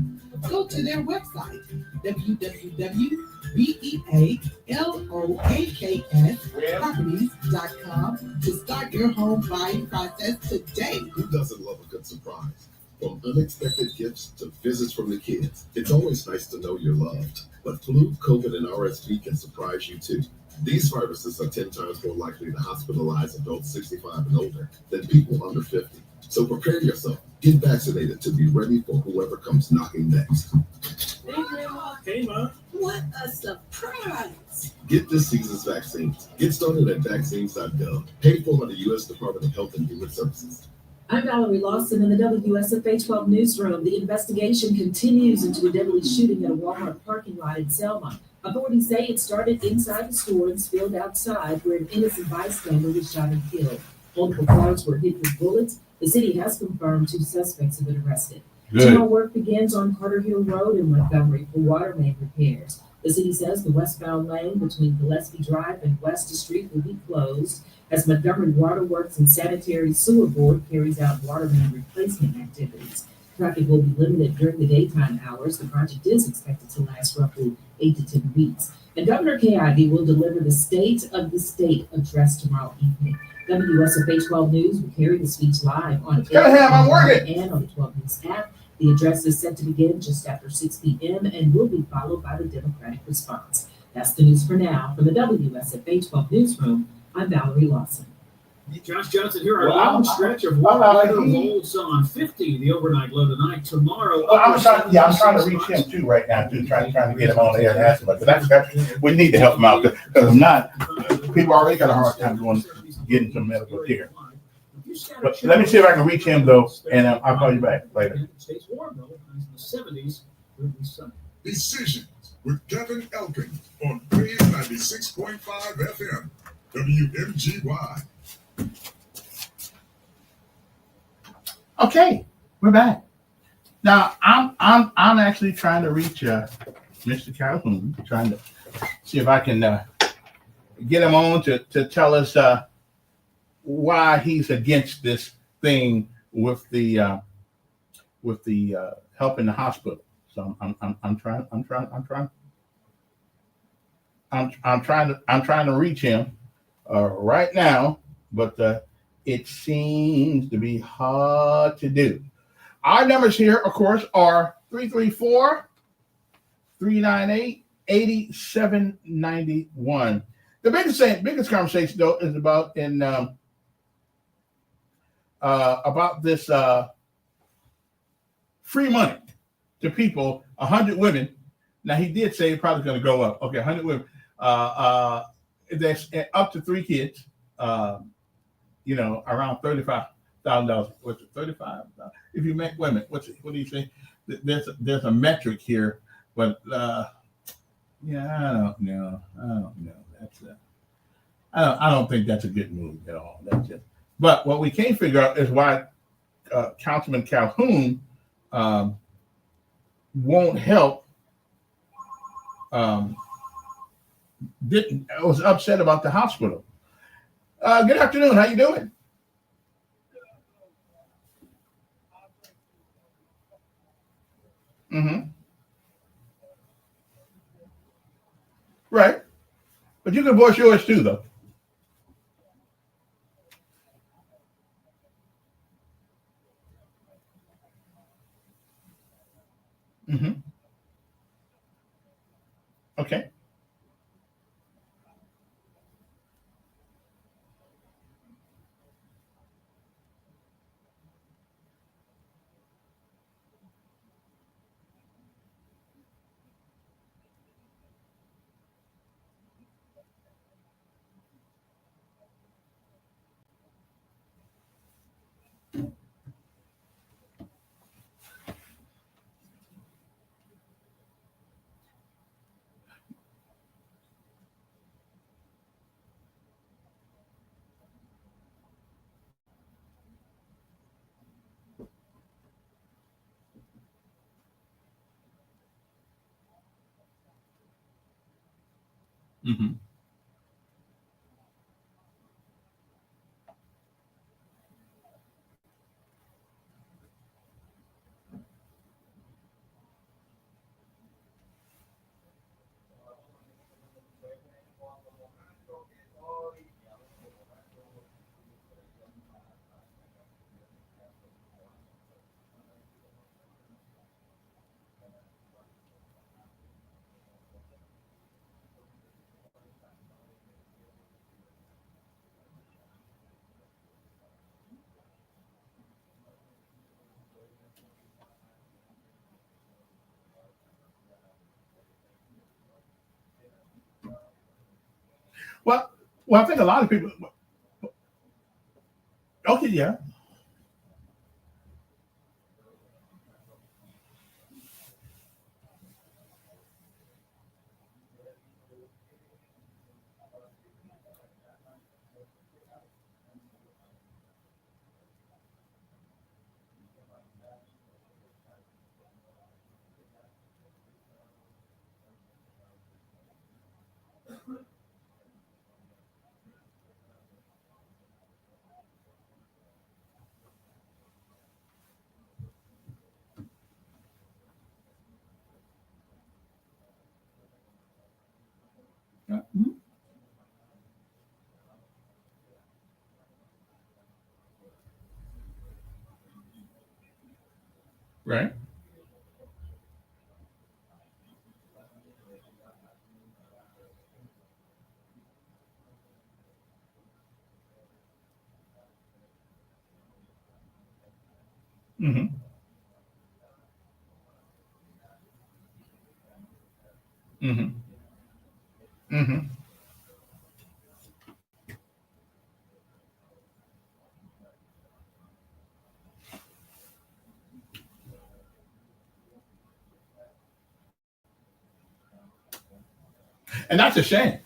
Go to their website, www.bealoaks.properties.com to start your home buying process today. Who doesn't love a good surprise? From unexpected gifts to visits from the kids, it's always nice to know you're loved. But flu, COVID, and RSV can surprise you too. These viruses are 10 times more likely to hospitalize adults 65 and older than people under 50. So prepare yourself. Get vaccinated to be ready for whoever comes knocking next. Hey, Grandma. Hey, Mom. What a surprise! Get this season's vaccines. Get started at vaccines.gov. Paid for by the U.S. Department of Health and Human Services. I'm Valerie Lawson in the WSFA 12 newsroom. The investigation continues into a deadly shooting at a Walmart parking lot in Selma. Authorities say it started inside the store and spilled outside, where an innocent bystander was shot and killed. Multiple cars were hit with bullets. The city has confirmed 2 suspects have been arrested. Tomorrow work begins on Carter Hill Road in Montgomery for water main repairs. The city says the westbound lane between Gillespie Drive and West Street will be closed as Montgomery Water Works and Sanitary Sewer Board carries out water main replacement activities. Traffic will be limited during the daytime hours. The project is expected to last roughly 8 to 10 weeks. And Governor Kay Ivey will deliver the State of the State address tomorrow evening. WSFA 12 News will carry the speech live on and on the 12 News app. The address is set to begin just after 6 p.m. and will be followed by the Democratic response. That's the news for now. From the WSFA 12 Newsroom, I'm Valerie Lawson. Josh Johnson here. Our long stretch of warm weather rolls on 50. The overnight low tonight. Tomorrow. Well, I'm trying to reach him too right now, too, trying to get him on the air and ask him. But that's we need to help him out because if not, people already got a hard time getting some medical care. But let me see if I can reach him though, and I'll call you back later. Stays warm though. In the 70s. Will be sunny. Decisions with Kevin Elkin on Praise 96.5 FM, WMGY. Okay, we're back. Now I'm actually trying to reach Mr. Calhoun, trying to see if I can get him on to tell us why he's against this thing with the help in the hospital. So I'm trying to reach him right now, but it seems to be hard to do. Our numbers here, of course, are 334-398-8791. The biggest conversation though is about this free money to people, 100 women. Now he did say it's probably going to go up. Okay, 100 women. That's up to 3 kids. Around $35,000. What's it? 35. If you make women, what do you say? There's a metric here, but I don't know. I don't think that's a good move at all. That's just. But what we can't figure out is why Councilman Calhoun won't help. Was upset about the hospital. Good afternoon. How you doing? Mm-hmm. Right. But you can voice yours too, though. Mm-hmm. Okay. Mm-hmm. Well, I think a lot of people. Okay, yeah. Mhm. Right. Mm-hmm. Mm-hmm. Mm-hmm. And that's a shame.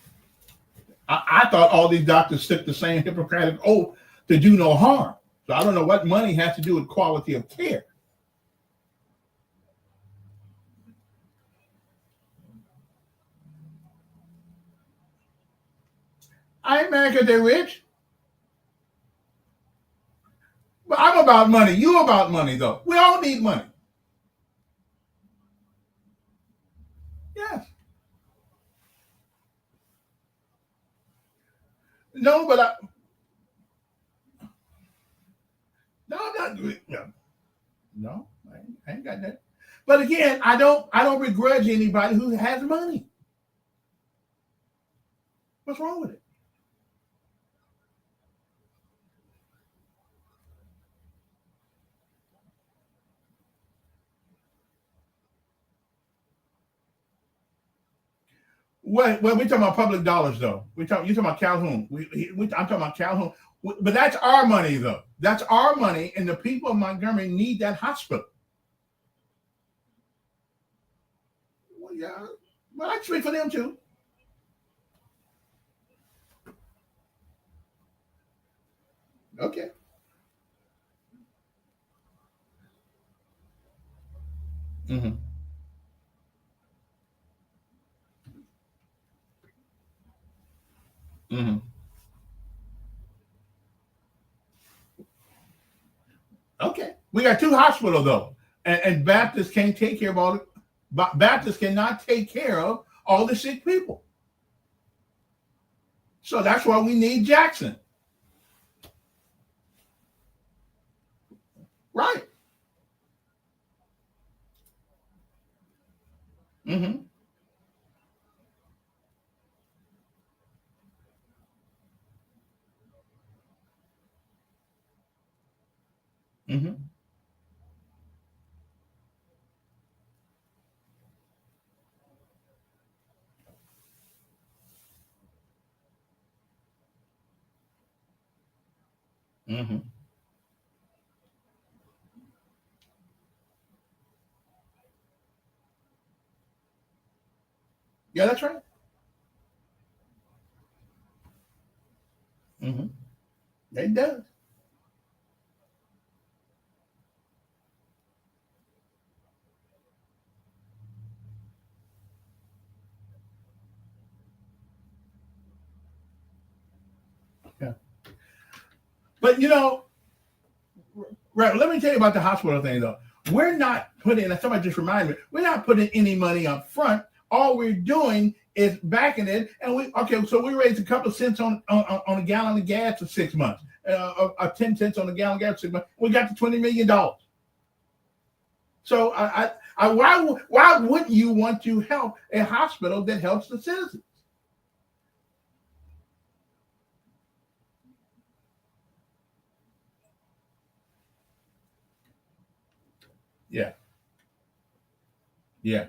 I thought all these doctors took the same Hippocratic oath to do no harm. So I don't know what money has to do with quality of care. I ain't mad because they're rich, but I'm about money. You about money, though. We all need money. Yes. No, but no, I ain't got that. But again, I don't begrudge anybody who has money. What's wrong with it? Well, we talking about public dollars though. You talking about Calhoun. I'm talking about Calhoun. But that's our money though. That's our money, and the people of Montgomery need that hospital. Well, yeah, but I speak for them too. Okay. Mm-hmm. Mm-hmm. Okay. We got two hospitals though. And Baptists can't take care of all the, Baptists cannot take care of all the sick people. So that's why we need Jackson. Right. Mm-hmm. Mm-hmm. Mm-hmm. Yeah, that's right. Mm-hmm. It does. Yeah. But right, let me tell you about the hospital thing though. We're not putting, somebody just reminded me, we're not putting any money up front. All we're doing is backing it, and so we raised a couple of cents on a gallon of gas for 6 months, 10 cents on a gallon of gas for 6 months. We got to $20 million. So why wouldn't you want to help a hospital that helps the citizens? Yeah. Yeah.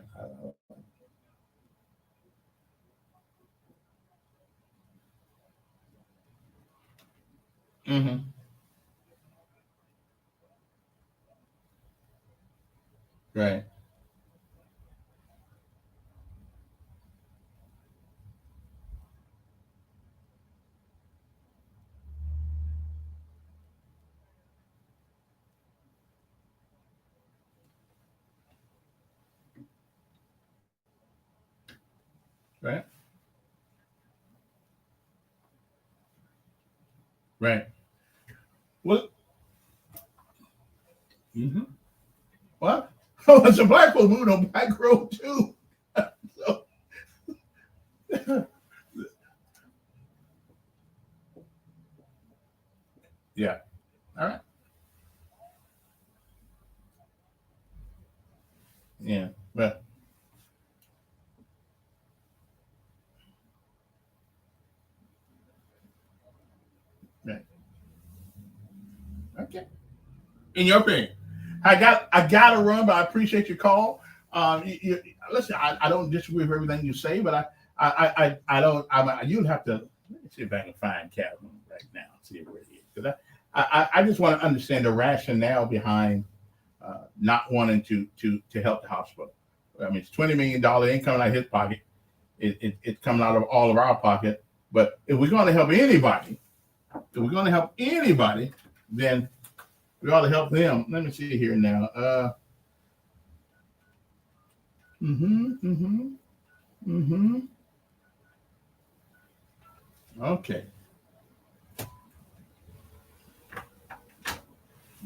Mm-hmm. Right. Right. Right. Well. Mm-hmm. What? Oh, it's a black folk moving on Black Road too. So, yeah. All right. Yeah. Well. Right. Okay. In your opinion, I gotta run, but I appreciate your call. Listen, I don't disagree with everything you say, but I don't. You'd have to let me see if I can find Calvin right now. See where he is, because I just want to understand the rationale behind not wanting to help the hospital. I mean, it's $20 million ain't coming out of his pocket. It's coming out of all of our pocket. But if we're going to help anybody, then we ought to help them. Let me see here now. Okay.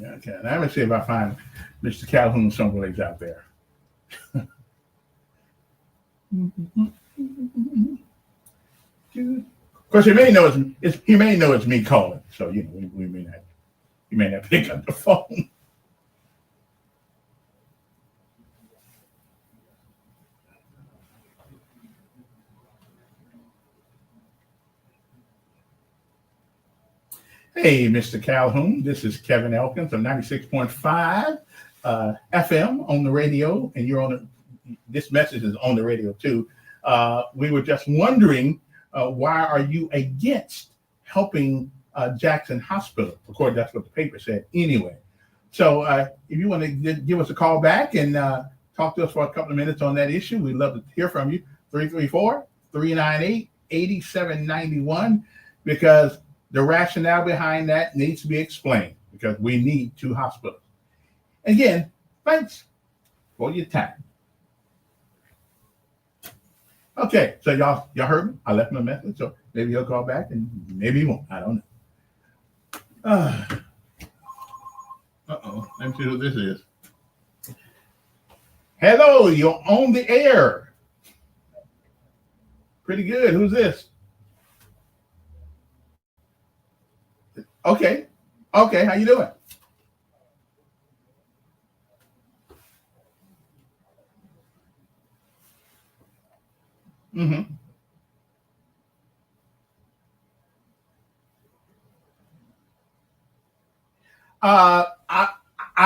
Okay. Now let me see if I find Mr. Calhoun someplace out there. Of course, he may know it's me calling, so we may not pick up the phone. Hey, Mr. Calhoun, this is Kevin Elkins of 96.5 FM on the radio, and this message is on the radio too. We were just wondering, why are you against helping Jackson Hospital? Of course, that's what the paper said anyway. So if you want to give us a call back and talk to us for a couple of minutes on that issue, we'd love to hear from you. 334-398-8791, because the rationale behind that needs to be explained, because we need 2 hospitals. Again, thanks for your time. Okay, so y'all heard me. I left him a message, so maybe he'll call back and maybe he won't. I don't know. Uh-oh. Let me see who this is. Hello, you're on the air. Pretty good. Who's this? Okay. Okay, how you doing? Mm-hmm. I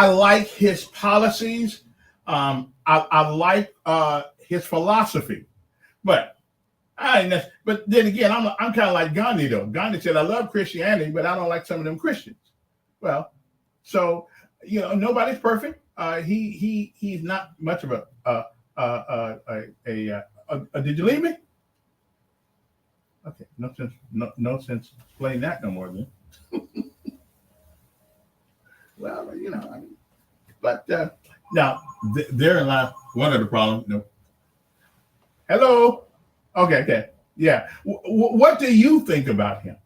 like his policies. I like his philosophy, but but then again, I'm kind of like Gandhi though. Gandhi said, "I love Christianity, but I don't like some of them Christians." Well, so nobody's perfect. He's not much of did you leave me? Okay, no sense explaining that no more then. Well, but now therein lies one of the problems. No. Hello. Okay. Yeah. What do you think about him?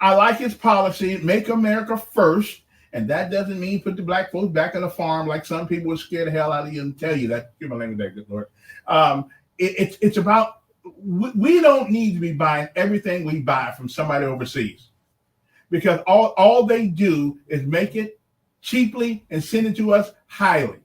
I like his policy, make America first, and that doesn't mean put the black folks back on the farm like some people would scare the hell out of you and tell you that. Give my language that, good Lord. It's about we don't need to be buying everything we buy from somebody overseas, because all they do is make it cheaply and send it to us highly.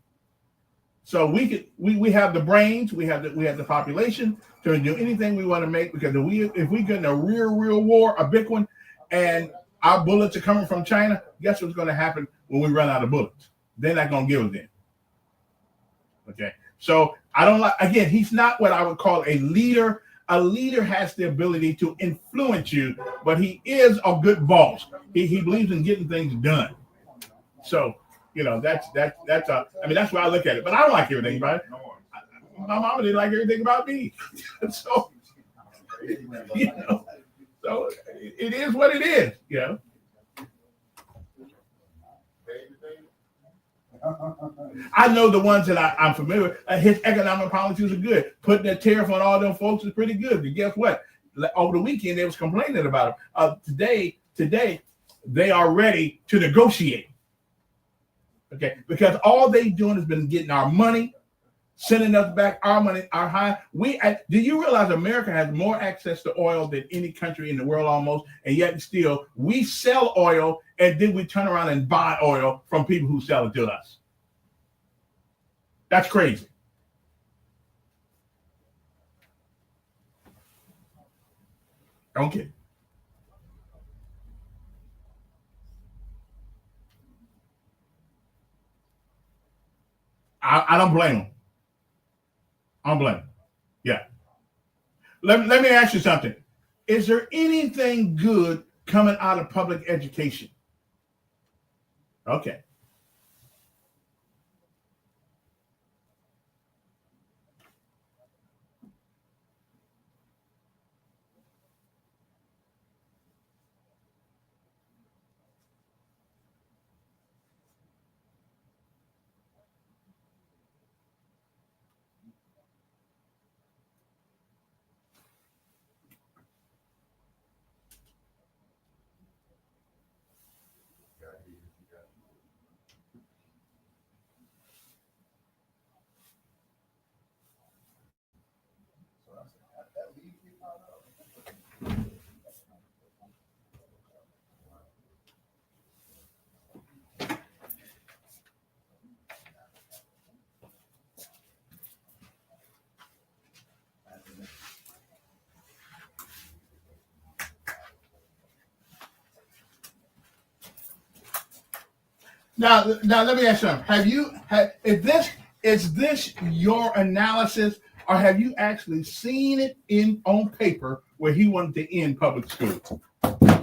So we have the brains, we have the population to do anything we want to make, because if we get in a real war, a big one, and our bullets are coming from China, guess what's going to happen when we run out of bullets? They're not going to give us them. Okay, so I don't like. Again, he's not what I would call a leader. A leader has the ability to influence you, but he is a good boss. He believes in getting things done. So that's why I look at it. But I don't like everything about it. My mama didn't like everything about me. So so it is what it is. I know the ones that I'm familiar with. His economic policies are good. Putting a tariff on all them folks is pretty good. But guess what? Over the weekend, they was complaining about it. Today, they are ready to negotiate. Okay, because all they doing has been getting our money, sending us back our money, our high. Do you realize America has more access to oil than any country in the world almost, and yet still we sell oil and then we turn around and buy oil from people who sell it to us. That's crazy. Okay. I don't blame them. I don't blame them. Yeah. Let me ask you something. Is there anything good coming out of public education? Okay. Now let me ask you something. Is this your analysis, or have you actually seen it on paper where he wanted to end public school?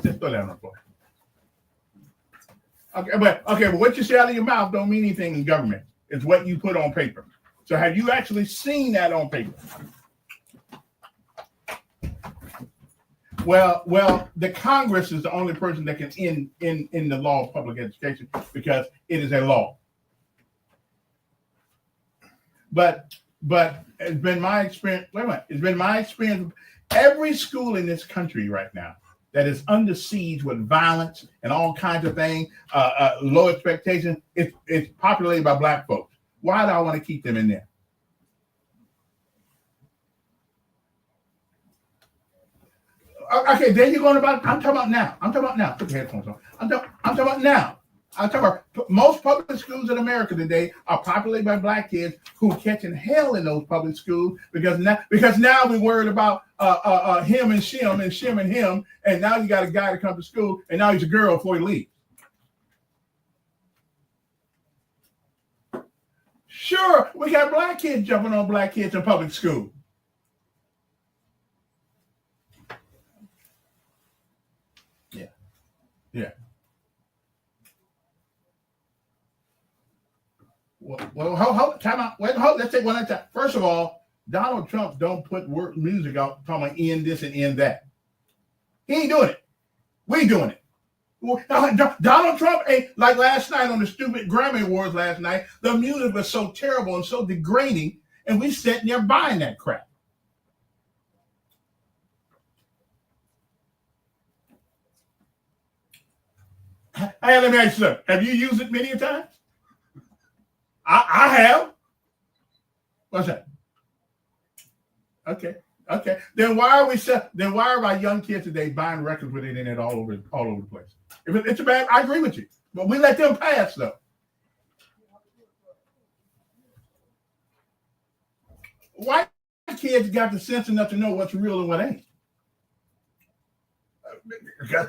Just throw that on the floor. Okay, but what you say out of your mouth don't mean anything in government. It's what you put on paper. So have you actually seen that on paper? Well, the Congress is the only person that can end the law of public education, because it is a law. But it's been my experience. Wait a minute. It's been my experience. Every school in this country right now that is under siege with violence and all kinds of things, low expectations, it's populated by black folks. Why do I want to keep them in there? Okay, then you're going about. I'm talking about now. Put your headphones on. I'm talking about now. I'm talking about most public schools in America today are populated by black kids who are catching hell in those public schools because now we're worried about him and Shem and Shem and him, and now you got a guy to come to school and now he's a girl before he leaves. Sure, we got black kids jumping on black kids in public school. Yeah. Well, hold, time out. Wait, hold. Let's take one at a time. First of all, Donald Trump don't put music out talking about end this and end that. He ain't doing it. We doing it. Donald Trump ain't like last night on the stupid Grammy Awards last night. The music was so terrible and so degrading, and we sitting there buying that crap. Hey, let me ask you something. Have you used it many a times? I have. What's that? Okay. Then why are our young kids today buying records with it in it all over the place? If it's a bad, I agree with you. But we let them pass though. Why kids got the sense enough to know what's real and what ain't? Because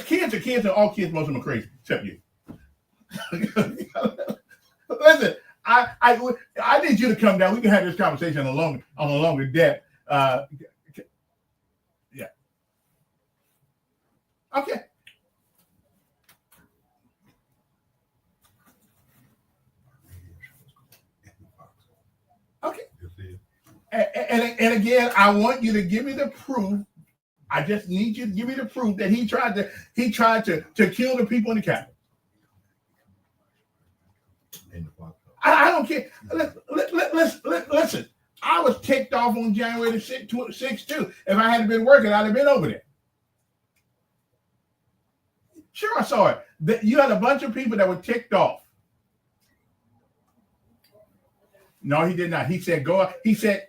kids are kids, and all kids, most of them are crazy, except you. Listen, I need you to come down. We can have this conversation on a longer depth. Yeah. Okay. Okay. And again, I want you to give me the proof. I just need you to give me the proof that he tried to kill the people in the Capitol. I don't care. Listen, I was ticked off on January 6th too. If I hadn't been working, I'd have been over there. Sure, I saw it. You had a bunch of people that were ticked off. No, he did not. He said go out. He said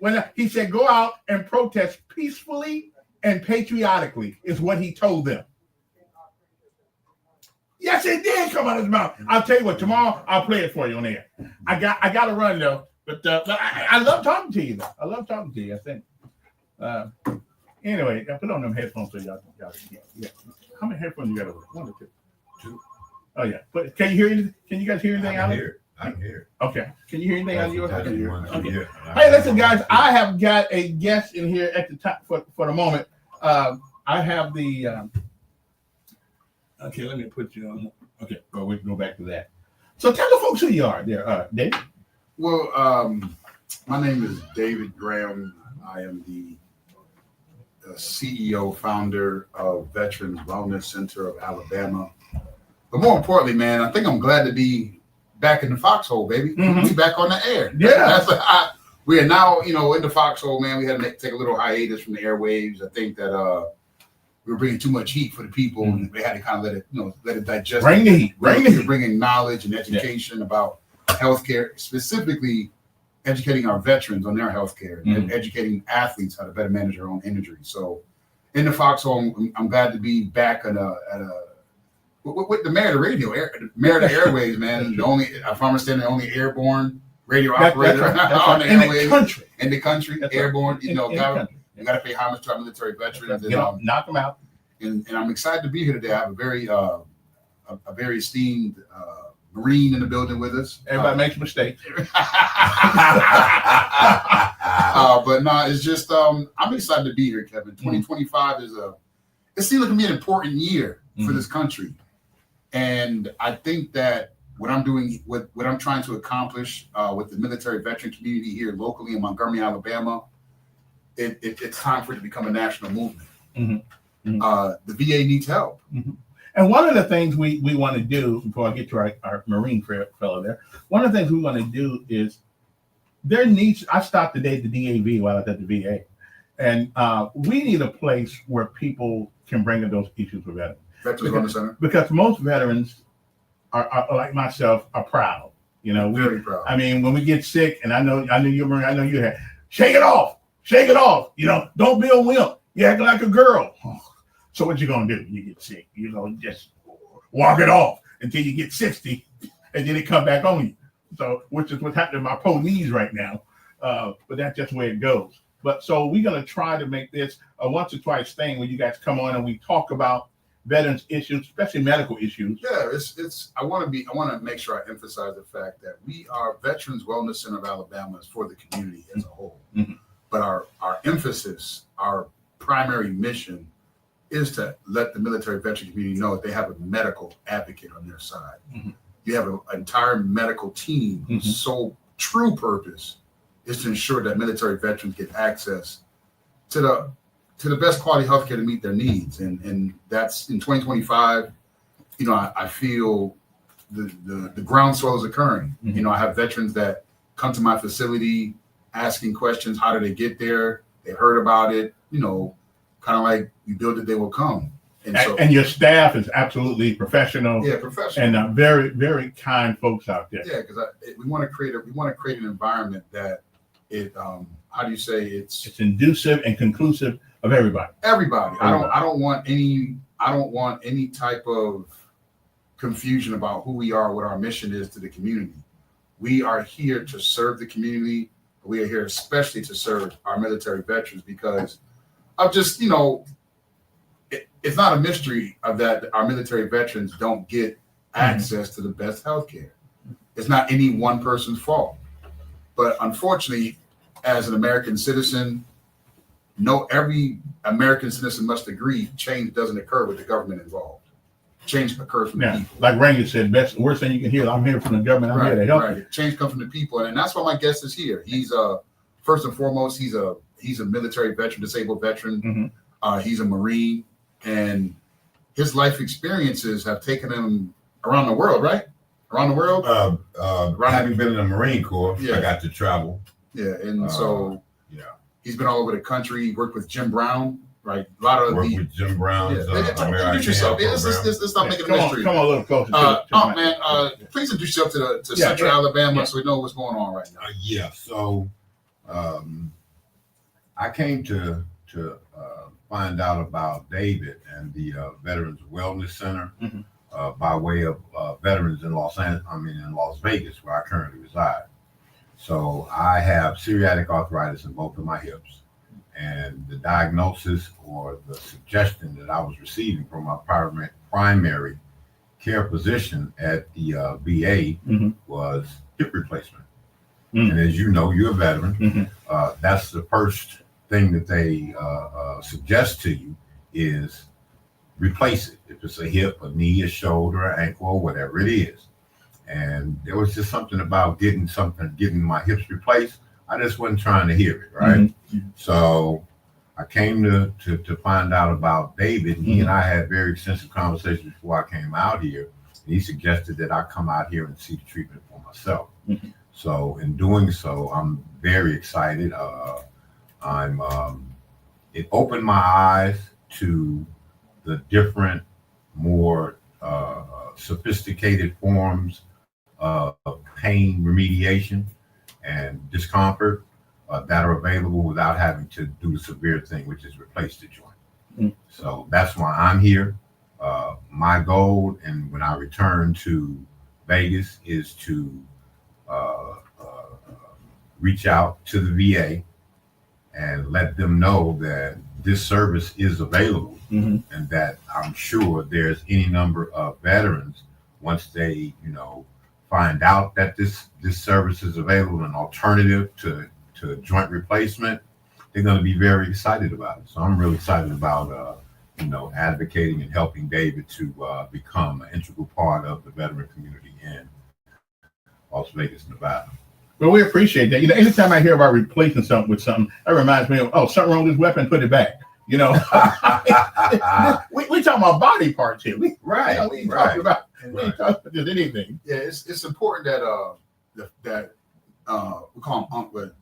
go out and protest peacefully and patriotically is what he told them. Yes, it did come out of his mouth. I'll tell you what, tomorrow I'll play it for you on air. I got to run though, but I love talking to you though. I love talking to you. I think. Anyway, I put on them headphones so y'all yeah. How many headphones you got over there? 1 or 2? 2. Oh yeah. But can you hear anything? Can you guys hear anything out of it? I'm here. Okay. Can you hear anything out of yours? Okay. Hey, listen, guys. I have got a guest in here at the top for the moment. I have the. Okay, let me put you on. Okay, well, we can go back to that. So tell the folks who you are there, David. Well, my name is David Graham. I am the CEO, founder of Veterans Wellness Center of Alabama. But more importantly, man, I think I'm glad to be back in the foxhole, baby. Mm-hmm. We back on the air. Yeah. We are now, in the foxhole, man. We had to take a little hiatus from the airwaves. I think that we were bringing too much heat for the people, and they had to kind of let it digest. Bring the heat. We're bringing knowledge and education about healthcare, specifically educating our veterans on their healthcare, and educating athletes how to better manage their own injury. So, in the foxhole, I'm glad to be back with the mayor of the radio, mayor of the airwaves, man. If I understand, the only airborne radio operator that's right. In the country. That's airborne. Right. You got to pay homage to our military veterans. Knock them out. And I'm excited to be here today. I have a very esteemed Marine in the building with us. Everybody makes mistakes. But no, it's just I'm excited to be here, Kevin. 2025 it seems like to be an important year for this country. And I think that what I'm doing, what I'm trying to accomplish with the military veteran community here locally in Montgomery, Alabama, it's time for it to become a national movement. The VA needs help. And one of the things we want to do, before I get to our Marine fellow there, one of the things we want to do is I stopped today at the DAV while I was at the VA. And we need a place where people can bring up those issues with veterans. Veterans Wellness Center. Because most veterans are like myself, are proud. You know, Very proud. I mean, when we get sick, and I know you, Marie, I know you had, shake it off. You know, don't be a wimp. You act like a girl. So what you gonna do? You get sick. You know, just walk it off until you get 60, and then it come back on you. So, which is what's happening to my poor knees right now. But that's just where it goes. But so we're gonna try to make this a once or twice thing where you guys come on and we talk about veterans issues, especially medical issues. Yeah, it's. I want to make sure I emphasize the fact that we are Veterans Wellness Center of Alabama is for the community as a whole. Mhm. But our emphasis, our primary mission, is to let the military veteran community know that they have a medical advocate on their side. Mhm. You have an entire medical team whose sole true purpose is to ensure that military veterans get access to the best quality healthcare to meet their needs. And that's in 2025, you know, I feel the groundswell is occurring. Mhm. You know, I have veterans that come to my facility asking questions. How did they get there? They heard about it, you know, kind of like you build it, they will come. And so, And your staff is absolutely professional. yeah, professional. And very, very kind folks out there. Yeah, because we want to create an environment that it how do you say it's conducive and conclusive of everybody. Everybody. I don't want any type of confusion about who we are, what our mission is to the community. We are here to serve the community. We are here especially to serve our military veterans because of just, you know, it's not a mystery of that our military veterans don't get access to the best healthcare. It's not any one person's fault. But unfortunately, as an American citizen, every American citizen must agree change doesn't occur with the government involved. Change occurs from the people. Like Ranger said, worst thing you can hear, I'm here from the government, I'm here to help you. Change comes from the people. And that's why my guest is here. He's first and foremost, he's a military veteran, disabled veteran. He's a Marine, and his life experiences have taken him around the world, right? Around the world? Having been in the Marine Corps, I got to travel. Yeah, and so he's been all over the country. He worked with Jim Brown, right? A lot of with Jim Brown's introduce yourself. Let's not make it a mystery. Come on a little closer. Please introduce yourself to Central Alabama so we know what's going on right now. So I came to find out about David and the Veterans Wellness Center by way of veterans in Las Vegas, where I currently reside. So I have psoriatic arthritis in both of my hips, and the diagnosis or the suggestion that I was receiving from my primary care physician at the VA was hip replacement. And as you know, you're a veteran. That's the first thing that they suggest to you is replace it. If it's a hip, a knee, a shoulder, an ankle, or whatever it is. And there was just something about getting my hips replaced. I just wasn't trying to hear it, right? So I came to find out about David, and he and I had very extensive conversations before I came out here. And he suggested that I come out here and see the treatment for myself. So in doing so, I'm very excited. It opened my eyes to the different, more sophisticated forms of pain remediation and discomfort that are available without having to do the severe thing, which is replace the joint. So that's why I'm here. My goal, and when I return to Vegas, is to reach out to the VA and let them know that this service is available, and that I'm sure there's any number of veterans, once they, find out that this service is available, an alternative to joint replacement, they're going to be very excited about it. So I'm really excited about, advocating and helping David to become an integral part of the veteran community in Las Vegas, Nevada. Well, we appreciate that. Anytime I hear about replacing something with something, that reminds me of, something wrong with this weapon, put it back. We talking about body parts here. We ain't talking about just anything. Yeah, it's important that we call him Unc, but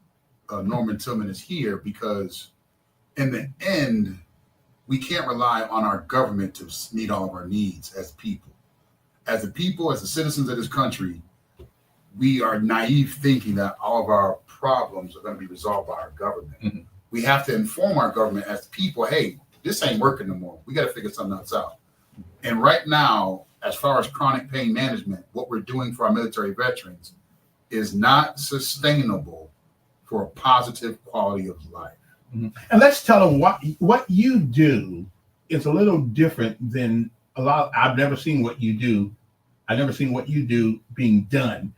Norman Tillman is here because in the end, we can't rely on our government to meet all of our needs as people. As the people, as the citizens of this country, we are naive thinking that all of our problems are going to be resolved by our government. Mm-hmm. We have to inform our government as people, hey, this ain't working no more. We got to figure something else out. And right now, as far as chronic pain management, what we're doing for our military veterans is not sustainable for a positive quality of life. Mm-hmm. And let's tell them what you do is a little different than a lot. I've never seen what you do. I've never seen what you do being done.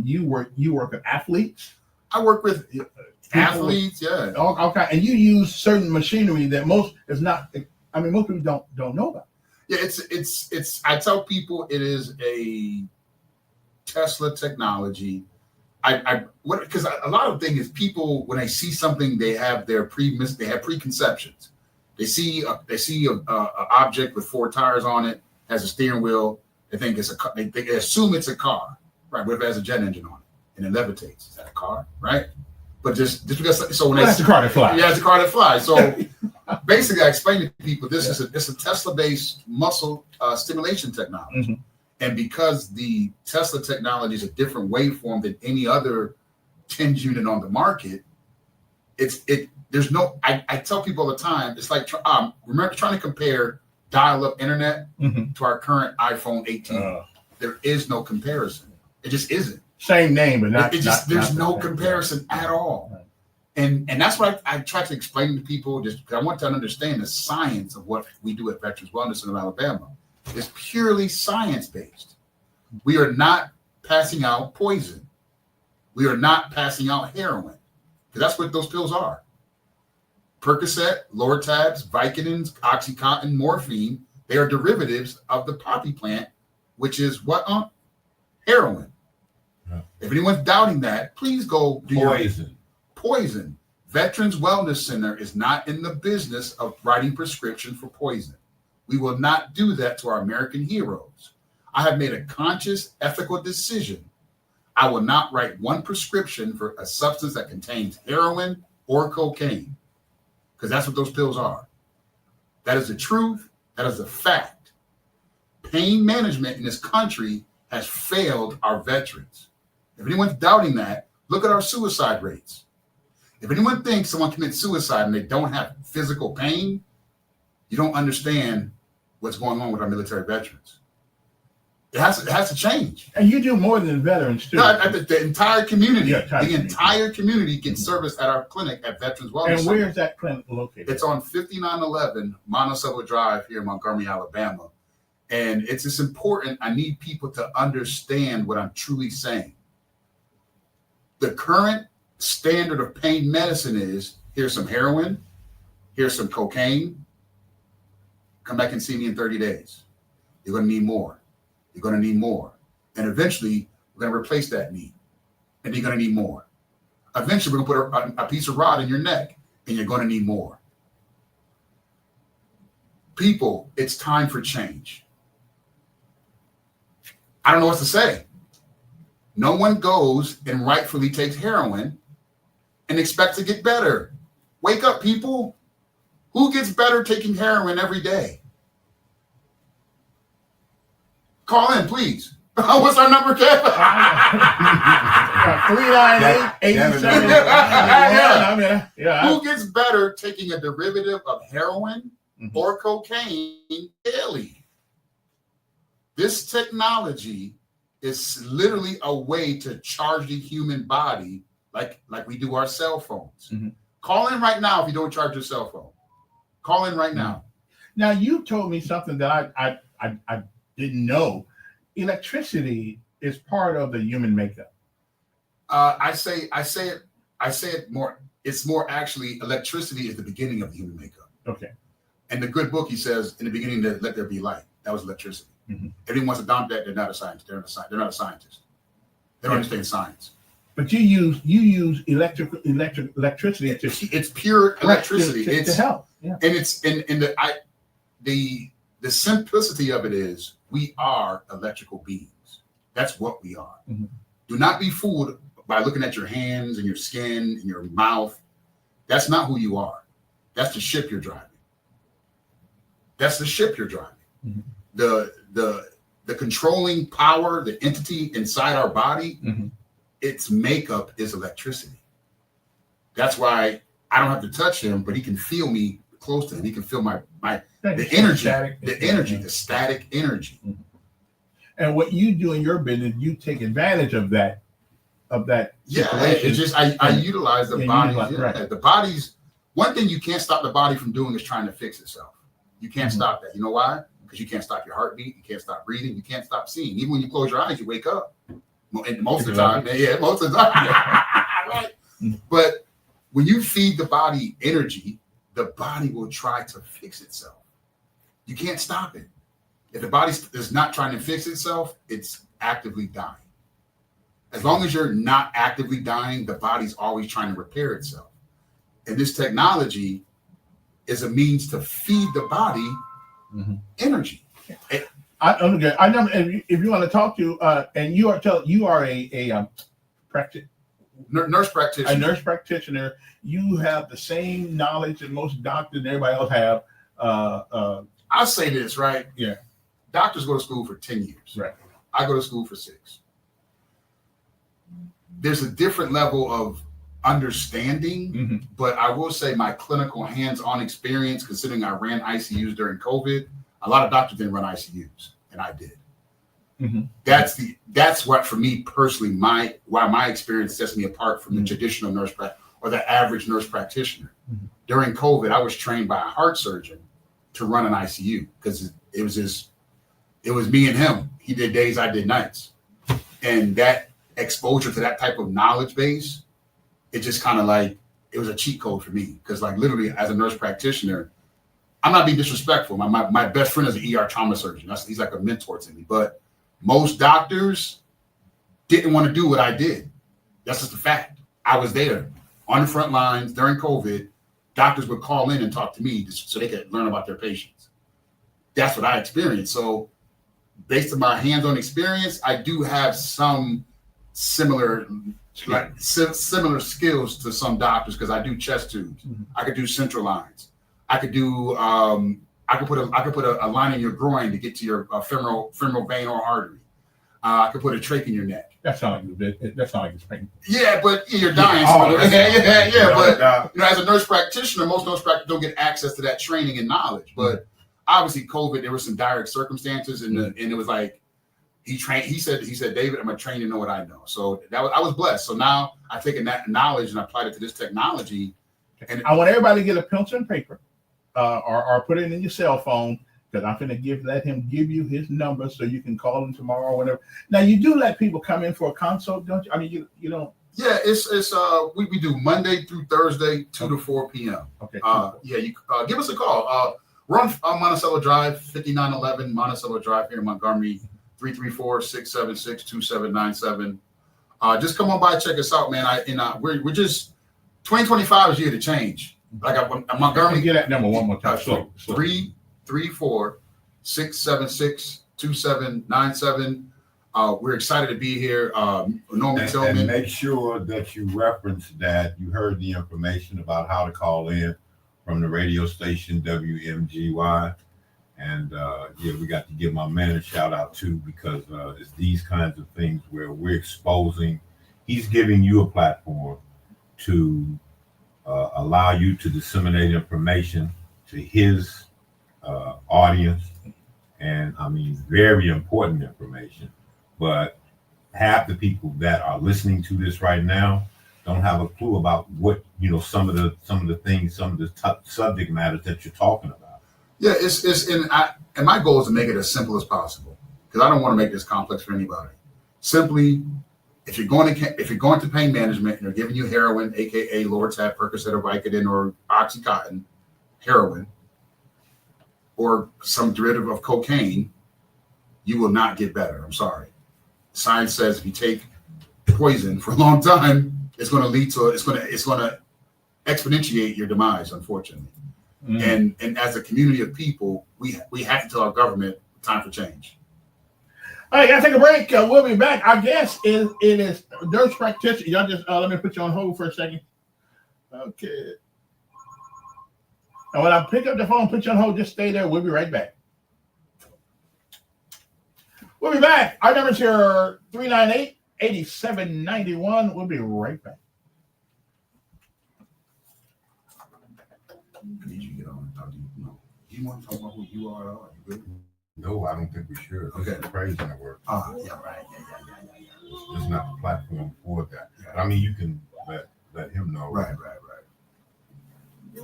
You work with athletes. I work with athletes, yeah. Okay, and you use certain machinery that most people don't know about. Yeah, it's. I tell people it is a Tesla technology. Because a lot of things is people when they see something they have preconceptions. They see a object with 4 tires on it, has a steering wheel. They think it's they assume it's a car, right? What if it has a jet engine on it and it levitates? Is that a car, right? But just because that's a car that flies. Yeah, it's a car that flies. So basically, I explain to people it's a Tesla-based muscle stimulation technology. Mm-hmm. And because the Tesla technology is a different waveform than any other TENS unit on the market, I tell people all the time, it's like, remember trying to compare dial-up internet to our current iPhone 18. There is no comparison. It just isn't. Same name, but there's no comparison at all. Right. And that's what I try to explain to people, just because I want to understand the science of what we do at Veterans Wellness Center of Alabama. It's purely science-based. We are not passing out poison. We are not passing out heroin, because that's what those pills are. Percocet, Lortabs, Vicodins, Oxycontin, morphine, they are derivatives of the poppy plant, which is what? Heroin. Yeah. If anyone's doubting that, please go do poison. Veterans Wellness Center is not in the business of writing prescriptions for poison. We will not do that to our American heroes. I have made a conscious, ethical decision. I will not write one prescription for a substance that contains heroin or cocaine, because that's what those pills are. That is the truth. That is a fact. Pain management in this country has failed our veterans. If anyone's doubting that, look at our suicide rates. If anyone thinks someone commits suicide and they don't have physical pain, you don't understand what's going on with our military veterans. It has to change. And you do more than veterans too. No, the entire community, entire community gets service at our clinic at Veterans Wellness. And where is that clinic located? It's on 5911 Monticello Drive here in Montgomery, Alabama. And it's just important. I need people to understand what I'm truly saying. The current standard of pain medicine is, here's some heroin, here's some cocaine. Come back and see me in 30 days. You're going to need more. You're going to need more. And eventually, we're going to replace that need. And you're going to need more. Eventually, we're going to put a piece of rod in your neck, and you're going to need more. People, it's time for change. I don't know what to say. No one goes and rightfully takes heroin and expects to get better. Wake up, people. Who gets better taking heroin every day? Call in, please. What's our number, Kev? 398-87. Who gets better taking a derivative of heroin or cocaine daily? This technology is literally a way to charge the human body like we do our cell phones. Call in right now if you don't charge your cell phone. Call in right now. Now, you told me something that I didn't know. Electricity is part of the human makeup. I say it more. It's more actually, electricity is the beginning of the human makeup. Okay. And the good book, he says, in the beginning, let there be light. That was electricity. Everyone wants to dump that. They're not a scientist. They're not a scientist. They don't understand science. But you use electricity. It's pure electricity. To help. Yeah. And it's the simplicity of it is we are electrical beings. That's what we are. Do not be fooled by looking at your hands and your skin and your mouth. That's not who you are. That's the ship you're driving. That's the ship you're driving. Mhm. The controlling power, the entity inside our body, its makeup is electricity. That's why I don't have to touch him, but he can feel me close to him. He can feel the energy, the static energy. And what you do in your business, you take advantage of that. Yeah, situation. it's just I utilize the body. Right. The body's one thing you can't stop the body from doing is trying to fix itself. You can't stop that. You know why? Because you can't stop your heartbeat. You can't stop breathing. You can't stop seeing. Even when you close your eyes, you wake up. And most of the time, most of the time, right? But when you feed the body energy, the body will try to fix itself. You can't stop it. If the body is not trying to fix itself, it's actively dying. As long as you're not actively dying, the body's always trying to repair itself. And this technology is a means to feed the body energy. I never. If you want to talk to, and you are a nurse practitioner. A nurse practitioner. You have the same knowledge that most doctors and everybody else have. I'll say this, right? Yeah. Doctors go to school for 10 years. Right. I go to school for 6. There's a different level of understanding, but I will say my clinical hands-on experience, considering I ran ICUs during COVID, a lot of doctors didn't run ICUs, and I did. That's what, for me personally, why my experience sets me apart from the traditional nurse or the average nurse practitioner. During COVID, I was trained by a heart surgeon to run an ICU because it was me and him. He did days, I did nights, and that exposure to that type of knowledge base, it just kind of like it was a cheat code for me because like literally as a nurse practitioner, I'm not being disrespectful. My best friend is an ER trauma surgeon. He's like a mentor to me, but most doctors didn't want to do what I did. That's just a fact. I was there on the front lines during COVID. Doctors would call in and talk to me so they could learn about their patients. That's what I experienced. So based on my hands-on experience, I do have some similar skills to some doctors because I do chest tubes. I could do central lines. I could do I could put a line in your groin to get to your femoral vein or artery. I could put a trach in your neck. That's not like it's painful. Yeah, but you're dying. But as a nurse practitioner, most nurse practitioners don't get access to that training and knowledge. But obviously, COVID, there were some direct circumstances, and it was like he said, David, I'm gonna train you to know what I know. So I was blessed. So now I've taken that knowledge and applied it to this technology. And I want everybody to get a pencil and paper, or put it in your cell phone. Because I'm going to let him give you his number so you can call him tomorrow or whatever. Now you do let people come in for a consult, don't you? I mean, you don't. Yeah, we do Monday through Thursday, 2 to 4 p.m. Okay. You give us a call. We're on Monticello Drive, 5911 Monticello Drive here in Montgomery, 334-676-2797. Just come on by, check us out, man. We're just 2025 is year to change. Like I'm Montgomery. Get that number one more time. 334-676-2797. We're excited to be here. Norman Tillman. And make sure that you reference that you heard the information about how to call in from the radio station WMGY. And we got to give my man a shout out too, because it's these kinds of things where we're exposing. He's giving you a platform to allow you to disseminate information to his audience, and I mean very important information. But half the people that are listening to this right now don't have a clue about what some of the things, some of the subject matters that you're talking about. Yeah, and my goal is to make it as simple as possible because I don't want to make this complex for anybody. Simply, if you're going to pain management and they're giving you heroin, aka Lortab, Percocet, or Vicodin, or OxyContin, heroin, or some derivative of cocaine, you will not get better. I'm sorry. Science says if you take poison for a long time, it's going to exponentiate your demise, unfortunately. And as a community of people, we have to tell our government time for change. All right, gotta take a break. We'll be back. Our guest is nurse practitioner. Y'all just let me put you on hold for a second. Okay. And when I pick up the phone, put you on hold, just stay there. We'll be right back. We'll be back. Our number's here 398-8791. We'll be right back. Need you to get on and talk to you. No. You want to talk about who you are? You good? No, I don't think we should. Okay. It's praise and work. Yeah, right. Yeah. It's not the platform for that. I mean, you can let him know. Right.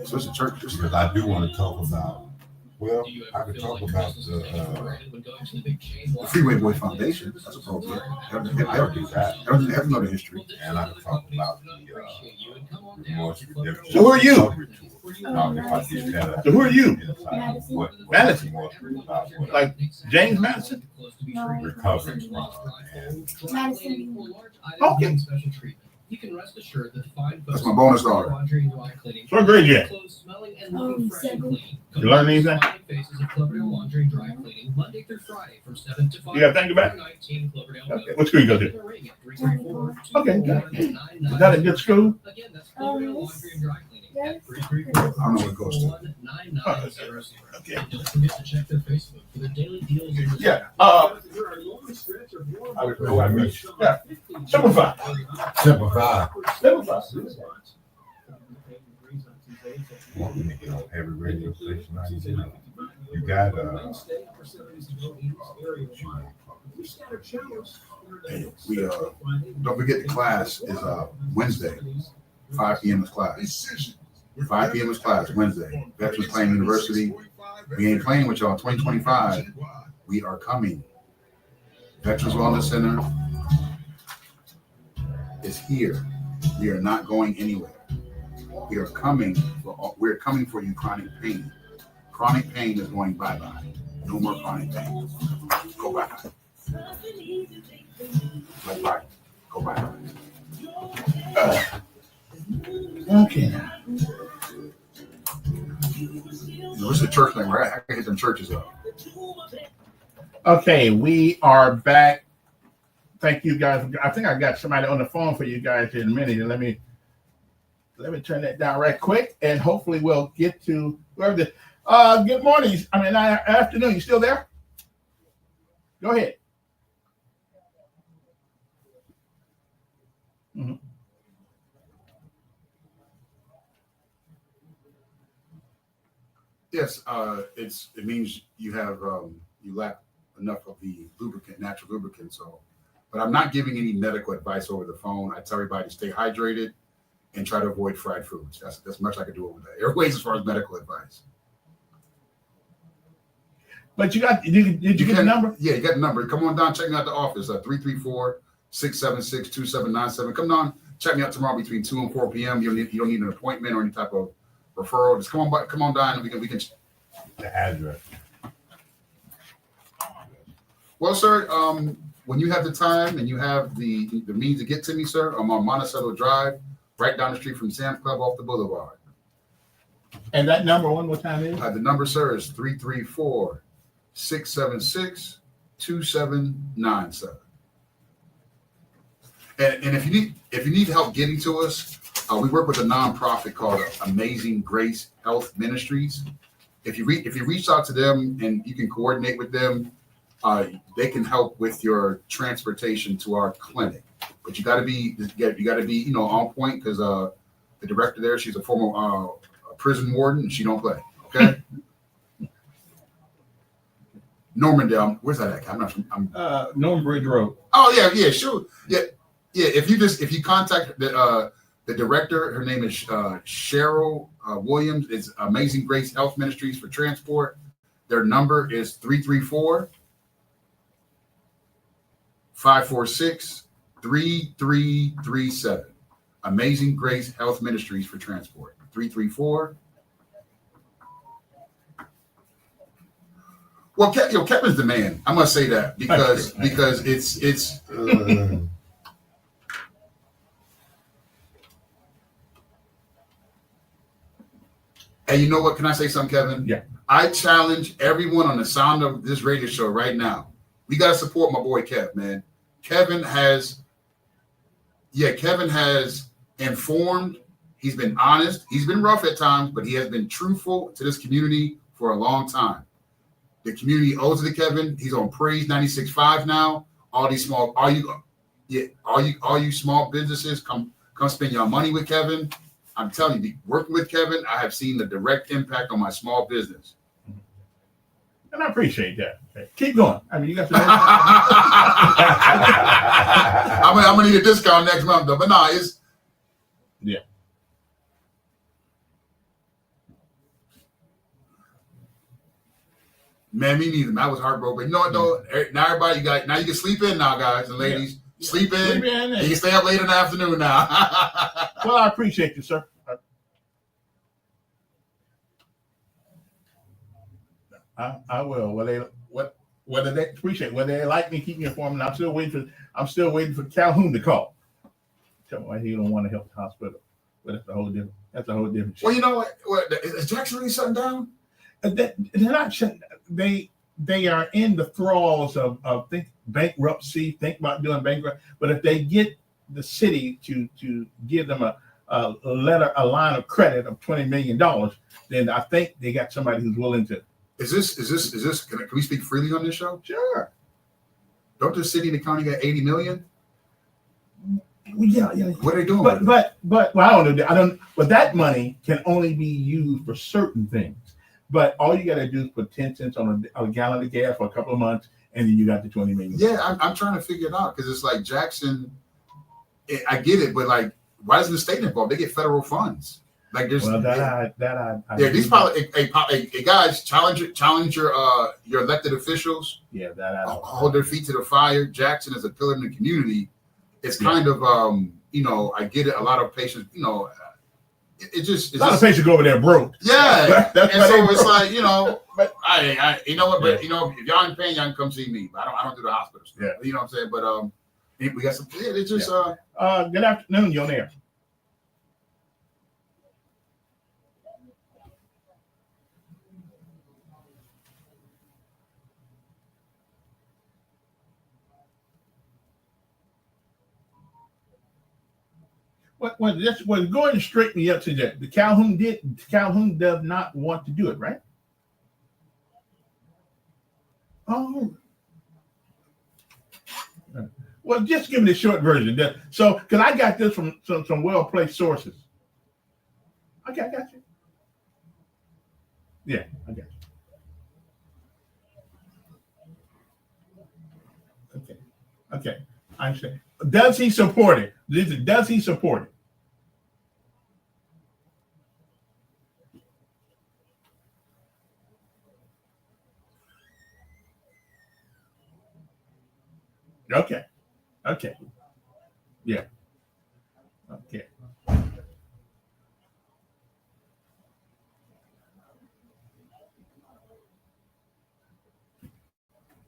So it's a church. Because I do want to talk about, well, I could talk about the Freeway Boy Foundation. That's appropriate. Everything have know the history. And I could talk about the remorse redemption. So who are you? If I did that, So who are you? Madison. Madison. Like James Madison? Recovering from and Okay. You can rest assured that fine That's my bonus daughter. laundry and dry cleaning. What grade you at? Clothes smelling and looking fresh and clean. You learn anything? Smiling Faces of Cloverdale Laundry and Dry Cleaning, Monday through Friday from 7 to 5. You got to think about it? 19 Cloverdale Okay. Road. What school you go to? Give them a ring at 334-241-9999. Okay. Is that a good school? Again, that's Cloverdale Laundry and Dry Cleaning at I don't know what it goes to. 334-241-9900. Okay. And don't forget to check their Facebook for their daily deals. in the Yeah. I would know I reached. Yeah. Simplify. Simplify. Simplify. Want me to get on every radio station I can. You got Hey, we don't forget the class is Wednesday. 5 p.m. is class. 5 p.m. is class Wednesday. Veterans Claim University. We ain't playing with y'all. 2025. We are coming. Veterans Wellness Center is here. We are not going anywhere. We are coming. We're coming for you. Chronic pain. Chronic pain is going bye-bye. No more chronic pain. Go back. Bye. Go back. Okay. What's the church thing? Right? I can hit them churches up. Okay, we are back. Thank you guys. I think I got somebody on the phone for you guys in a minute. Let me turn that down right quick, and hopefully we'll get to whoever the. Good morning. Afternoon. You still there? Go ahead. Mm-hmm. Yes, it means you have you lack enough of the lubricant, natural lubricant. So, but I'm not giving any medical advice over the phone. I tell everybody to stay hydrated and try to avoid fried foods. That's much I can do over the airways as far as medical advice. But you got did you get the number? Yeah, you got the number. Come on down, check me out at the office. 334-676-2797. Come down, check me out tomorrow between 2 and 4 p.m. You don't need an appointment or any type of referral. Just come on down, and we can. the address. Well, sir, when you have the time and you have the means to get to me, sir, I'm on Monticello Drive, right down the street from Sam's Club off the Boulevard. And that number one more time is? The number, sir, is 334-676-2797. And if you need help getting to us, we work with a nonprofit called Amazing Grace Health Ministries. If you reach out to them and you can coordinate with them, they can help with your transportation to our clinic. But you got to be on point, because the director there, she's a former prison warden, and she don't play. Okay. Normandale, where's that at? I'm Norman Bridge Road. Oh yeah, sure. Yeah. If you contact the director, her name is Cheryl Williams. It's Amazing Grace Health Ministries for transport. Their number is 334-546-3337. Amazing Grace Health Ministries for transport. 334. Well, Kevin's the man. I must say that because it's. And you know what? Can I say something, Kevin? Yeah. I challenge everyone on the sound of this radio show right now. We got to support my boy Kev, man. Kevin has informed He's been honest. He's been rough at times, but he has been truthful to this community for a long time. The community owes it to Kevin. He's on Praise 96.5 now. All you small businesses, come spend your money with Kevin. I'm telling you, working with Kevin, I have seen the direct impact on my small business. And I appreciate that. Okay. Keep going. I mean, you got to. I'm gonna need a discount next month though. But no, it's yeah. Man, me neither. I was heartbroken. You know what though? Now everybody you can sleep in now, guys and ladies. Yeah. Sleep in. You can stay up late in the afternoon now. Well, I appreciate you, sir. I will. Whether they appreciate, whether they like me, keep me informed. I'm still waiting for Calhoun to call. Tell me why he don't want to help the hospital. But that's a whole different. Shit. Well, you know what? Is Jackson really shutting down? They're not shutting. They are in the thralls of bankruptcy. Think about doing bankrupt. But if they get the city to give them a line of credit of $20 million, then I think they got somebody who's willing to. Is this? Can we speak freely on this show? Sure. Don't the city and the county got $80 million? Well, yeah. What are they doing? But well, I don't know. But that money can only be used for certain things. But all you got to do is put 10 cents on a gallon of gas for a couple of months, and then you got the $20 million. Yeah, I'm trying to figure it out because it's like Jackson. I get it, but like, why isn't the state involved? They get federal funds. Like there's these probably guys challenge your elected officials. Yeah, hold their feet to the fire. Jackson is a pillar in the community. It's kind of I get it. A lot of patients, a lot of patients go over there broke. Yeah, that's and so it's like but I you know what? But if y'all ain't paying, y'all can come see me. But I don't do the hospital stuff. Yeah, you know what I'm saying. But we got some. Yeah, it's just good afternoon, you're there. What going to straighten me up to that? The Calhoun does not want to do it, right? Oh, well, just give me the short version. So, because I got this from some well-placed sources. Okay, I got you. Yeah, I got you. Okay, I understand. Does he support it? Does he support it? Okay. Yeah. Okay.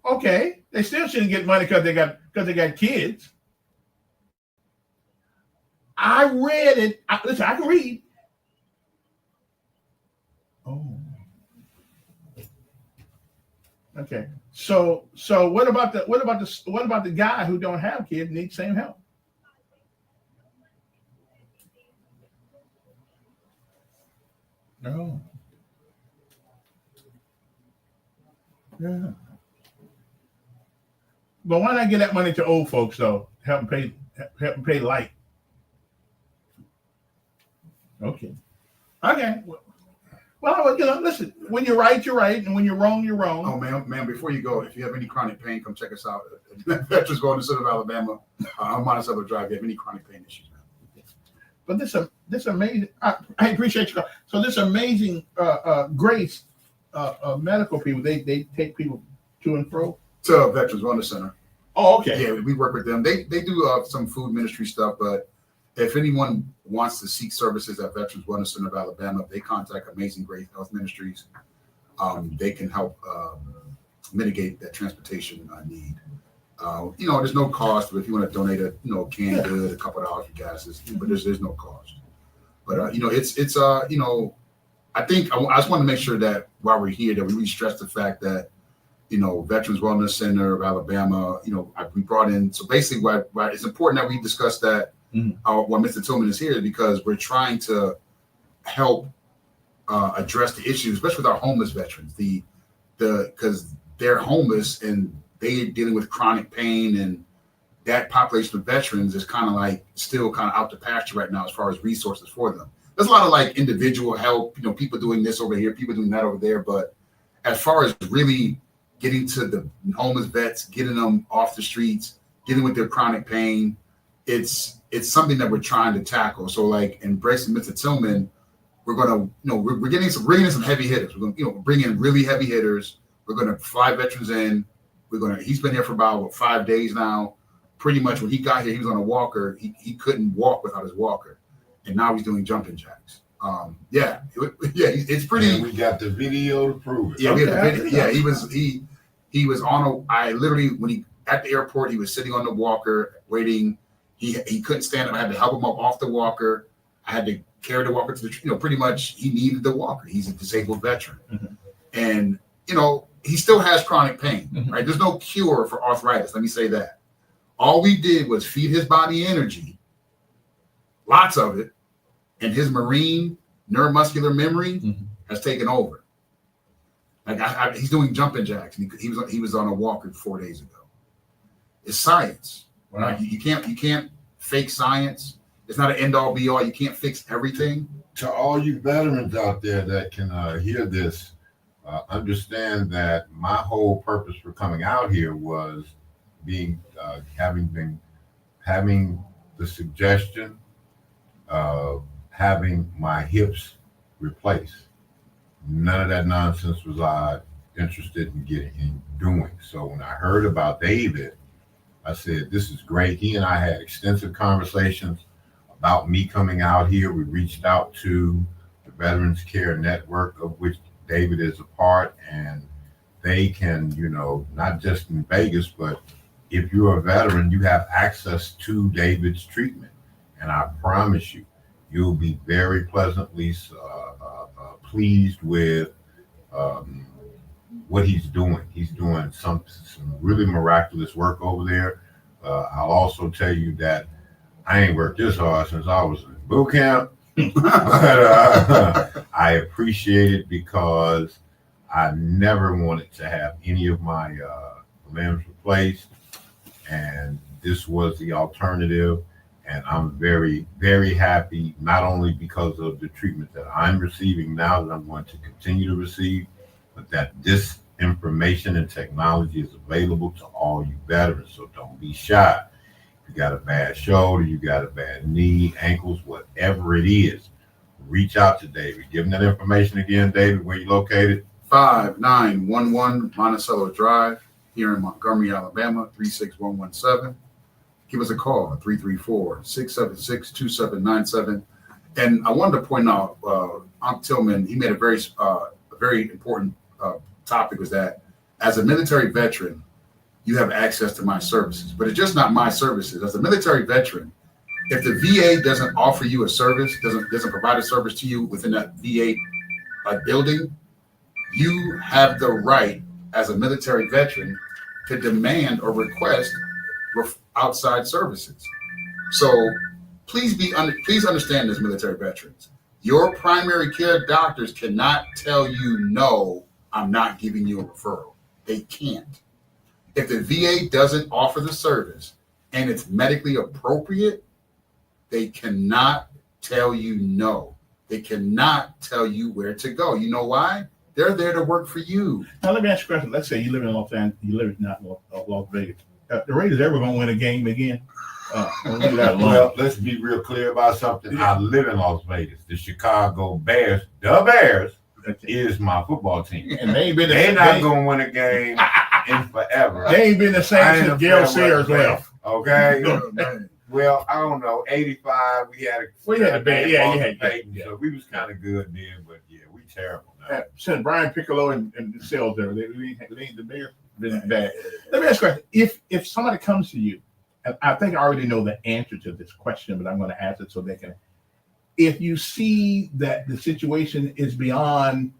Okay. They still shouldn't get money because they got kids. I read it. Listen, I can read. Oh. Okay. So what about the guy who don't have kids needs same help? No. Yeah. But why not give that money to old folks though? Help them pay light. Okay. Well, listen. When you're right, you're right, and when you're wrong, you're wrong. Oh man! Before you go, if you have any chronic pain, come check us out. Veterans going to Center of Alabama. I'm on Monticello Drive. If you have any chronic pain issues, man. But this amazing. I appreciate you. So this amazing Grace medical people. They take people to and fro to Veterans Wellness Center. Oh, okay. Yeah, we work with them. They do some food ministry stuff, but if anyone wants to seek services at Veterans Wellness Center of Alabama, they contact Amazing Grace Health Ministries. They can help mitigate that transportation need. There's no cost, but if you want to donate a canned good, a couple of dollars for gas, but there's no cost. But I think I just want to make sure that while we're here, that we really stress the fact that Veterans Wellness Center of Alabama, we brought in. So basically, why it's important that we discuss that why Mr. Tillman is here, is because we're trying to help address the issues, especially with our homeless veterans. Because they're homeless and they're dealing with chronic pain, and that population of veterans is kind of like still kind of out to pasture right now as far as resources for them. There's a lot of like individual help, people doing this over here, people doing that over there. But as far as really getting to the homeless vets, getting them off the streets, dealing with their chronic pain, it's something that we're trying to tackle. So like embracing Mr. Tillman, we're gonna, we're bringing in some heavy hitters. We're gonna, bring in really heavy hitters. We're gonna fly veterans in. He's been here for about 5 days now. Pretty much when he got here, he was on a walker. He couldn't walk without his walker, and now he's doing jumping jacks. It's pretty. And we got the video to prove it. Yeah, we have the video. Yeah, he was on I literally, when he at the airport, he was sitting on the walker waiting. He couldn't stand up. I had to help him up off the walker. I had to carry the walker to the, pretty much he needed the walker. He's a disabled veteran. And, he still has chronic pain, right? There's no cure for arthritis. Let me say that. All we did was feed his body energy, lots of it, and his marine neuromuscular memory has taken over. Like he's doing jumping jacks, and he was on a walker 4 days ago. It's science. Wow. Right? You can't fake science. It's not an end all be all. You can't fix everything. To all you veterans out there that can hear this, understand that my whole purpose for coming out here was having the suggestion of having my hips replaced. None of that nonsense was I interested in doing. So when I heard about David, I said, this is great. He and I had extensive conversations about me coming out here. We reached out to the Veterans Care Network, of which David is a part, and they can, not just in Vegas, but if you're a veteran, you have access to David's treatment. And I promise you, you'll be very pleasantly pleased with what he's doing. He's doing some really miraculous work over there. I'll also tell you that I ain't worked this hard since I was in boot camp, but I appreciate it because I never wanted to have any of my limbs replaced, and this was the alternative. And I'm very, very happy, not only because of the treatment that I'm receiving now, that I'm going to continue to receive, but that this information and technology is available to all you veterans. So don't be shy. If you got a bad shoulder, you got a bad knee, ankles, whatever it is, reach out to David. Give him that information again, David, where you located? 5911 Monticello Drive here in Montgomery, Alabama, 36117. Give us a call, 334-676-2797. And I wanted to point out, Uncle Tillman, he made a very important topic, was that as a military veteran, you have access to my services. But it's just not my services. As a military veteran, if the VA doesn't offer you a service, doesn't provide a service to you within that VA building, you have the right as a military veteran to demand or request outside services. So please understand this, military veterans. Your primary care doctors cannot tell you, no, I'm not giving you a referral. They can't. If the VA doesn't offer the service and it's medically appropriate, they cannot tell you no. They cannot tell you where to go. You know why? They're there to work for you. Now let me ask you a question. Let's say you live in Las Vegas. The Raiders ever going to win a game again? Well, let's be real clear about something. I live in Las Vegas. The Chicago Bears, the Bears, is my football team. And they ain't been They're not going to win a game in forever. They ain't been the same since Gale Sayers left. Okay? Well, I don't know. 85, we had a bad. Yeah, you had Peyton, so we was kind of good then, but yeah, we terrible now. Since Brian Piccolo and Sales there, they ain't the Bears been bad. Let me ask you a question. If somebody comes to you, and I think I already know the answer to this question, but I'm going to ask it so they can. If you see that the situation is beyond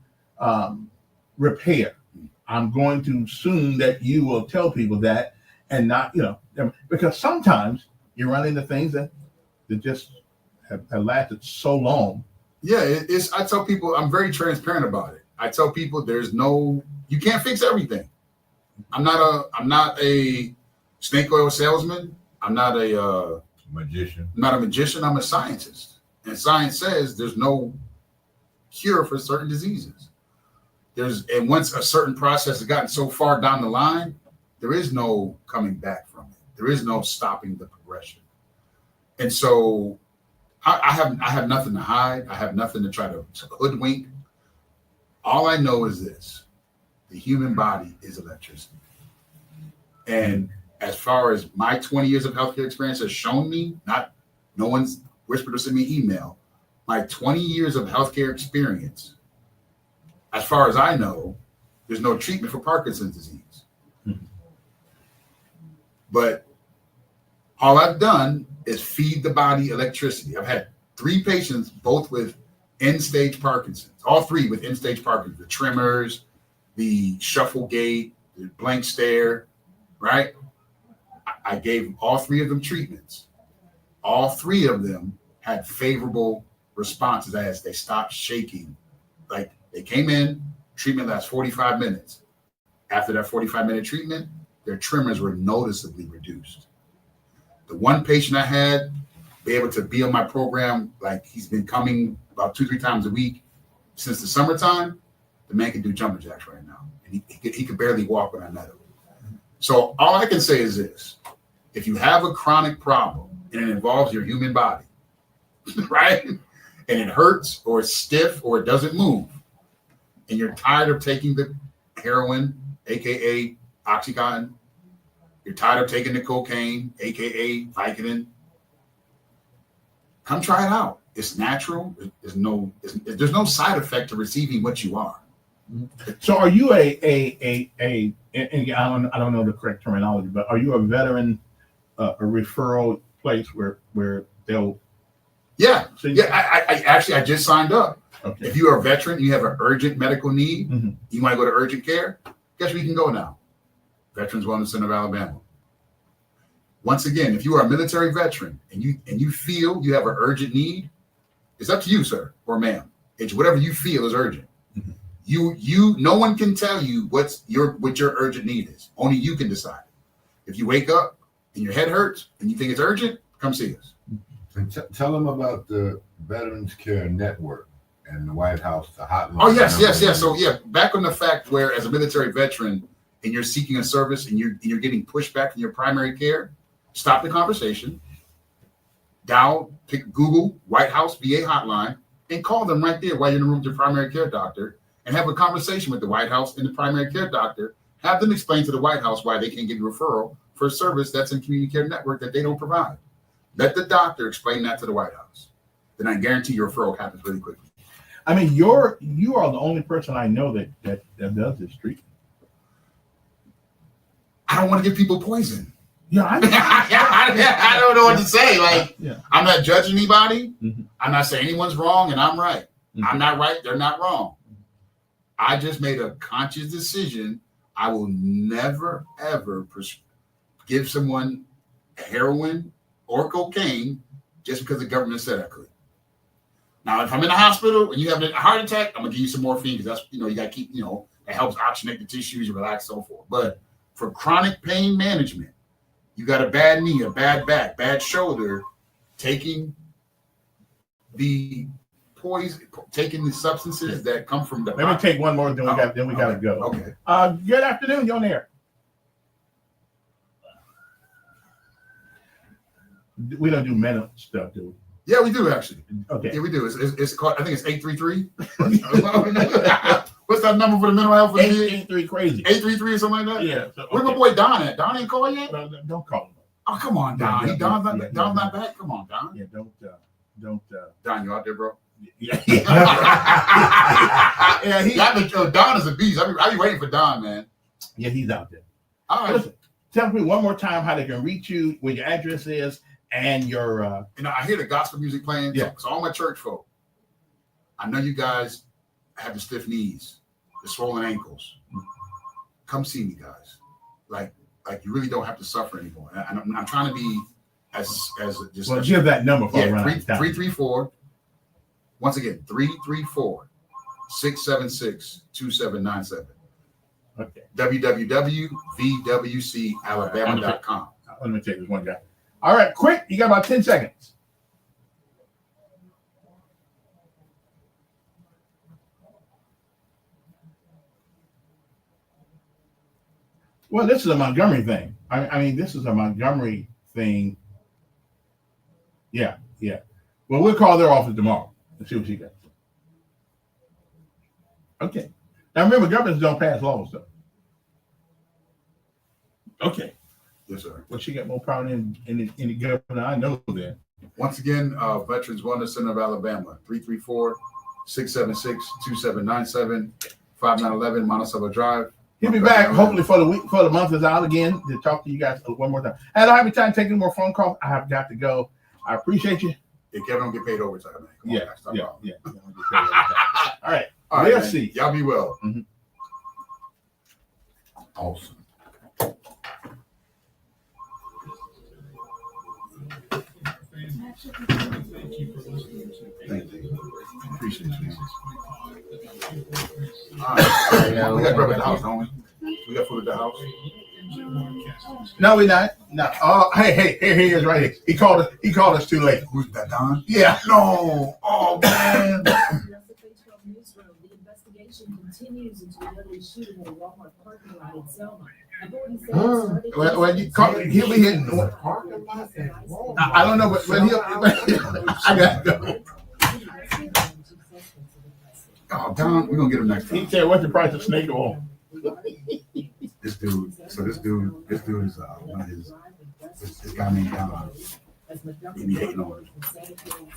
repair, I'm going to assume that you will tell people that, and not, because sometimes you run into things that that just have lasted so long. Yeah, it's. I tell people I'm very transparent about it. I tell people you can't fix everything. I'm not a snake oil salesman. I'm not a magician. I'm not a magician. I'm a scientist, and science says there's no cure for certain diseases. And once a certain process has gotten so far down the line, there is no coming back from it. There is no stopping the progression. And so I have nothing to hide. I have nothing to try to hoodwink. All I know is this: the human body is electricity. And as far as my 20 years of healthcare experience has shown me, no one's whispered or sent me an email, my 20 years of healthcare experience, as far as I know, there's no treatment for Parkinson's disease. Mm-hmm. But all I've done is feed the body electricity. I've had 3 patients, both with end-stage Parkinson's, all 3 with end-stage Parkinson's, the tremors, the shuffle gait, the blank stare, right? I gave all 3 of them treatments. All 3 of them had favorable responses as they stopped shaking. Like they came in, treatment lasts 45 minutes. After that 45-minute treatment, their tremors were noticeably reduced. The one patient I had be able to be on my program, like he's been coming about 2-3 times a week since the summertime, the man can do jumping jacks right now. And he could barely walk when I met him. So all I can say is this: if you have a chronic problem and it involves your human body, right? And it hurts or it's stiff or it doesn't move, and you're tired of taking the heroin, aka Oxycontin, you're tired of taking the cocaine, aka Vicodin, come try it out. It's natural. There's no side effect to receiving what you are. So are you and I don't know the correct terminology, but are you a veteran a referral place where they'll I just signed up. Okay. If you are a veteran, you have an urgent medical need, mm-hmm. you want to go to urgent care, guess where you can go now? Veterans Wellness Center of Alabama. Once again, if you are a military veteran and you feel you have an urgent need, it's up to you, sir or ma'am. It's whatever you feel is urgent. Mm-hmm. No one can tell you what your urgent need is. Only you can decide. If you wake up and your head hurts and you think it's urgent, come see us. And tell them about the Veterans Care Network and the White House, the hotline. Oh, yes. So back on the fact where as a military veteran and you're seeking a service and you're getting pushback from your primary care, stop the conversation, Google White House VA hotline and call them right there while you're in the room with your primary care doctor and have a conversation with the White House and the primary care doctor. Have them explain to the White House why they can't give you a referral for a service that's in community care network that they don't provide. Let the doctor explain that to the White House. Then I guarantee your referral happens really quickly. I mean, you are the only person I know that does this treatment. I don't want to give people poison. Yeah, I don't know what to say. Like, I'm not judging anybody. Mm-hmm. I'm not saying anyone's wrong and I'm right. Mm-hmm. I'm not right. They're not wrong. I just made a conscious decision. I will never, ever give someone heroin or cocaine just because the government said I could. Now, if I'm in the hospital and you have a heart attack, I'm going to give you some morphine because that's, you got to keep, it helps oxygenate the tissues, you relax, so forth. But for chronic pain management, you got a bad knee, a bad back, bad shoulder, taking the poison, taking the substances that come from the. Let me take one more, then we got to go. Okay. Good afternoon, you're on air. We don't do mental stuff, do we? Yeah, we do actually. Okay. Yeah, we do. It's called. I think it's 833. What's that number for the mental health? 833 crazy. 833 or something like that. Yeah. So, where's my boy Don at? Don ain't called yet. Don't call him. Oh, come on, Don. Yeah, Don's not back. Come on, Don. Yeah, don't. Don, you out there, bro? Yeah. Don is a beast. I be waiting for Don, man. Yeah, he's out there. All right. Listen, tell me one more time how they can reach you, where your address is, and your. I hear the gospel music playing. Yeah. So all my church folk, I know you guys have the stiff knees, the swollen ankles. Come see me, guys. Like you really don't have to suffer anymore. I'm trying to be as just Well, give that number for around 334. Once again, 334-676-2797. Okay. www.vwcalabama.com. Let me take this one guy. All right, quick. You got about 10 seconds. Well, this is a Montgomery thing. I mean, this is a Montgomery thing. Yeah. Well, we'll call their office tomorrow and see what she got. Okay. Now remember, governors don't pass laws, though. Okay. Yes, sir. Well, she got more power than any governor I know that. Once again, Veterans Wellness Center of Alabama, 334-676-2797, 5911 Monticello Drive. He'll be back hopefully for the month is out again to talk to you guys one more time. I don't have any time taking more phone calls. I have got to go. I appreciate you. Yeah, Kevin don't get paid overtime, man. Come on, guys. Stop Yeah. All right. We'll man. see. Y'all be well. Mm-hmm. Awesome. Thank you. Appreciate you. All right. We got grub at the house, don't we? We got food at the house. No, we're not. No. Oh, hey, here he is right here. He called us too late. Who's that, Don? Yeah. No. Oh man. The investigation continues into a deadly shooting at a Walmart parking lot in Selma. Authorities say it started Well, he'll be hitting. I don't know, but he'll. I got to go. Oh, Don, we're gonna get him next time. He said, "What's the price of snake oil?" This dude is one of his guy named Don. He be hating on him.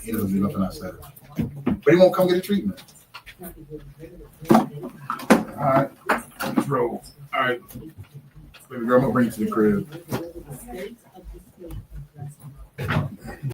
He doesn't do nothing outside of it. But he won't come get a treatment. All right, let's roll. All right, baby girl, I'm gonna bring you to the crib.